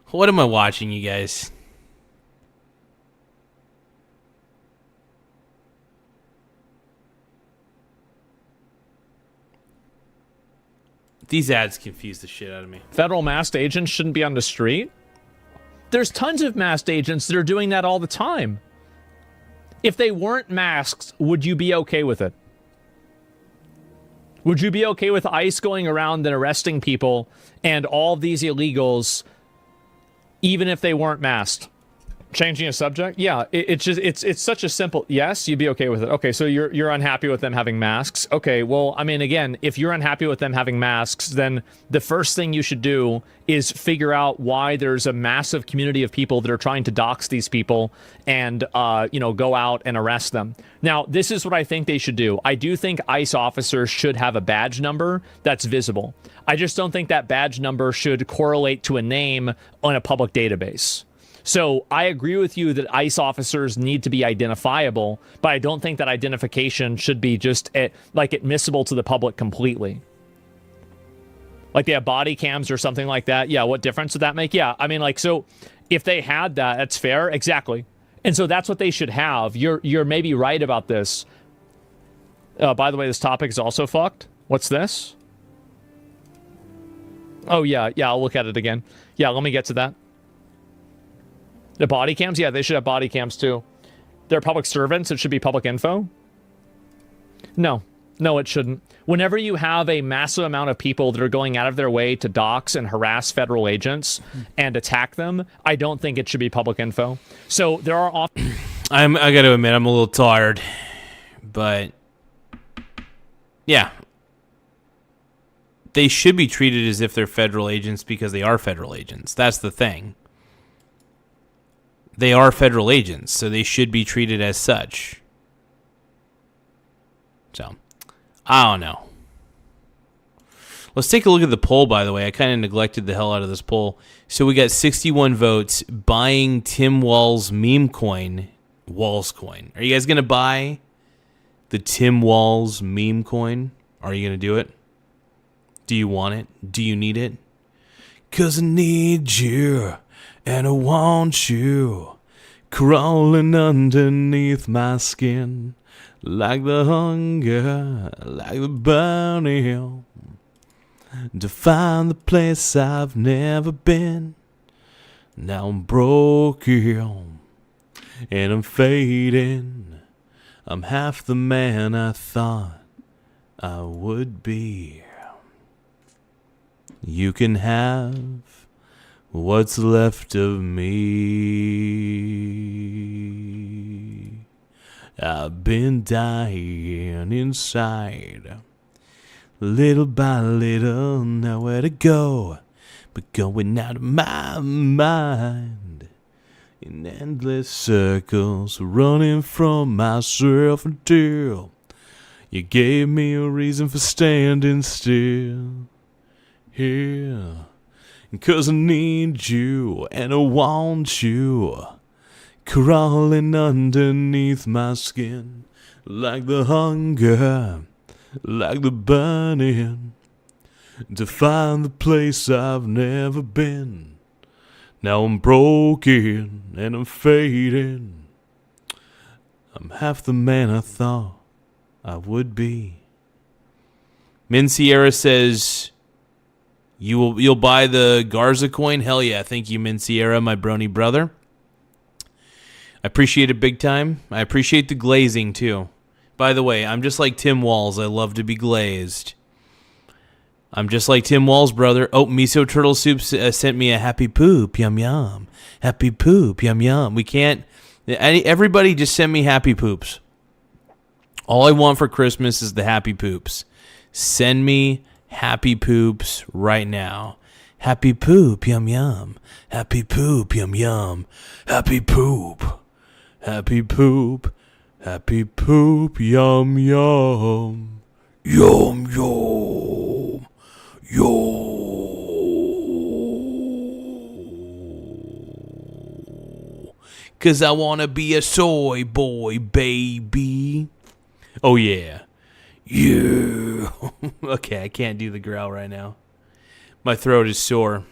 What am I watching, you guys? These ads confuse the shit out of me. Federal masked agents shouldn't be on the street? There's tons of masked agents that are doing that all the time. If they weren't masked, would you be okay with it? Would you be okay with ICE going around and arresting people and all these illegals, even if they weren't masked? Changing a subject? Yeah, it's such a simple yes, you'd be okay with it. Okay, so you're unhappy with them having masks. Okay, well, I mean, again, if you're unhappy with them having masks, then the first thing you should do is figure out why there's a massive community of people that are trying to dox these people and go out and arrest them. Now, this is what I think they should do. I do think ICE officers should have a badge number that's visible. I just don't think that badge number should correlate to a name on a public database. So I agree with you that ICE officers need to be identifiable, but I don't think that identification should be just admissible to the public completely. Like they have body cams or something like that. Yeah, what difference would that make? Yeah, I mean, like, so if they had that, that's fair. Exactly. And so that's what they should have. You're maybe right about this. By the way, this topic is also fucked. What's this? Oh, yeah, I'll look at it again. Yeah, let me get to that. The body cams? Yeah, they should have body cams too. They're public servants. It should be public info. No, it shouldn't. Whenever you have a massive amount of people that are going out of their way to dox and harass federal agents and attack them, I don't think it should be public info. So there are I got to admit, I'm a little tired. But, yeah. They should be treated as if they're federal agents because they are federal agents. That's the thing. They are federal agents, so they should be treated as such. So, I don't know. Let's take a look at the poll, by the way. I kind of neglected the hell out of this poll. So we got 61 votes buying Tim Walz meme coin, Walz coin. Are you guys going to buy the Tim Walz meme coin? Are you going to do it? Do you want it? Do you need it? 'Cause I need you. And I want you crawling underneath my skin like the hunger, like the burning, to find the place I've never been. Now I'm broken and I'm fading. I'm half the man I thought I would be. You can have what's left of me. I've been dying inside, little by little, nowhere to go, but going out of my mind in endless circles, running from myself until you gave me a reason for standing still here. 'Cause I need you and I want you crawling underneath my skin like the hunger, like the burning, to find the place I've never been. Now I'm broken and I'm fading. I'm half the man I thought I would be. Min Sierra says, You'll buy the Garza coin? Hell yeah. Thank you, Min Sierra, my brony brother. I appreciate it big time. I appreciate the glazing, too. By the way, I'm just like Tim Walz. I love to be glazed. I'm just like Tim Walz, brother. Oh, Miso Turtle Soup sent me a happy poop. Yum, yum. Happy poop. Yum, yum. We can't... Everybody just send me happy poops. All I want for Christmas is the happy poops. Send me happy poops right now. Happy poop, yum, yum. Happy poop, yum, yum. Happy poop. Happy poop. Happy poop, yum, yum. Yum, yum. Yum. 'Cause I want to be a soy boy, baby. Oh, yeah. Yeah. Okay, I can't do the growl right now. My throat is sore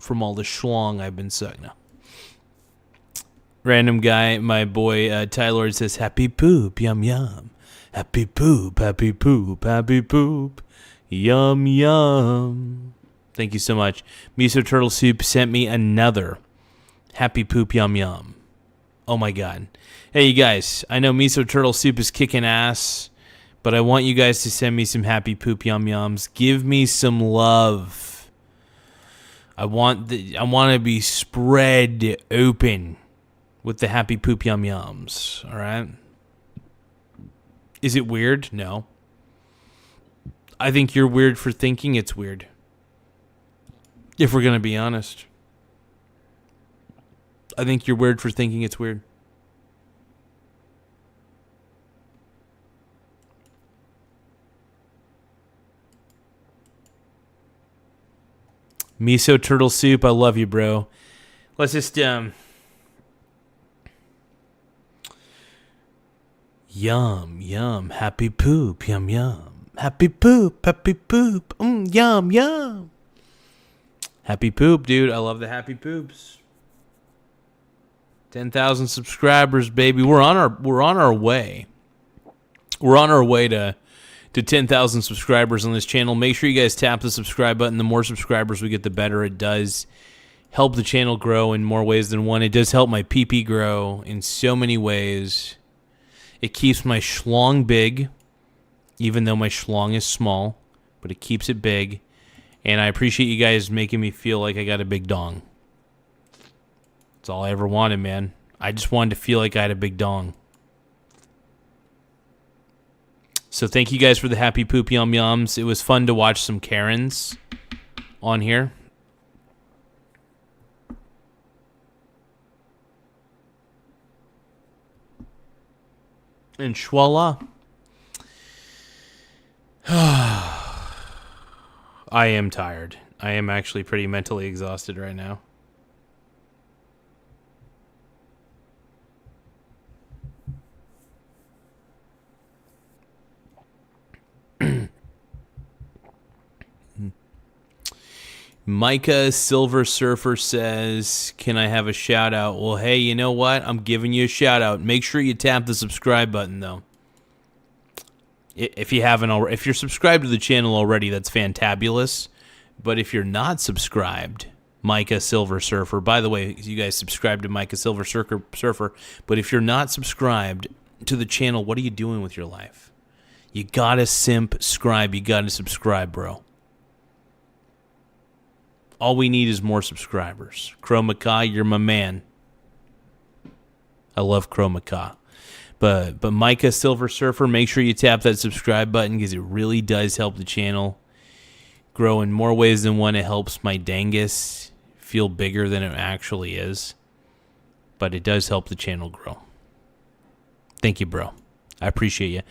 from all the schlong I've been sucking. No. Random guy, my boy Tylord says, happy poop, yum, yum. Happy poop, happy poop, happy poop. Yum, yum. Thank you so much. Miso Turtle Soup sent me another happy poop, yum, yum. Oh, my God. Hey, you guys, I know Miso Turtle Soup is kicking ass, but I want you guys to send me some happy poop, yum, yums. Give me some love. I want to be spread open with the happy poop, yum, yums. All right? Is it weird? No. I think you're weird for thinking it's weird. If we're going to be honest. I think you're weird for thinking it's weird. Miso Turtle Soup, I love you, bro. Let's just, yum, yum, happy poop, yum, yum. Happy poop, yum, yum. Happy poop, dude. I love the happy poops. 10,000 subscribers, baby. We're on our way. We're on our way to 10,000 subscribers on this channel. Make sure you guys tap the subscribe button. The more subscribers we get, the better. It does help the channel grow in more ways than one. It does help my PP grow in so many ways. It keeps my schlong big, even though my schlong is small, but it keeps it big. And I appreciate you guys making me feel like I got a big dong. That's all I ever wanted, man. I just wanted to feel like I had a big dong. So thank you guys for the happy poop yum yums. It was fun to watch some Karens on here. And voila. I am tired. I am actually pretty mentally exhausted right now. Micah Silver Surfer says, can I have a shout out? Well, hey, you know what? I'm giving you a shout out. Make sure you tap the subscribe button, though. If you haven't already, if you're subscribed to the channel already, that's fantabulous. But if you're not subscribed, Micah Silver Surfer, by the way, you guys subscribe to Micah Silver Surfer, but if you're not subscribed to the channel, what are you doing with your life? You gotta subscribe. You gotta subscribe, bro. All we need is more subscribers. Chroma Ka, you're my man. I love Chroma Ka. But Micah Silver Surfer, make sure you tap that subscribe button because it really does help the channel grow in more ways than one. It helps my dangus feel bigger than it actually is. But it does help the channel grow. Thank you, bro. I appreciate you.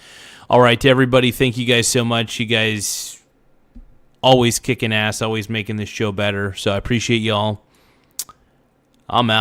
All right, to everybody, thank you guys so much. You guys always kicking ass, always making this show better. So I appreciate y'all. I'm out.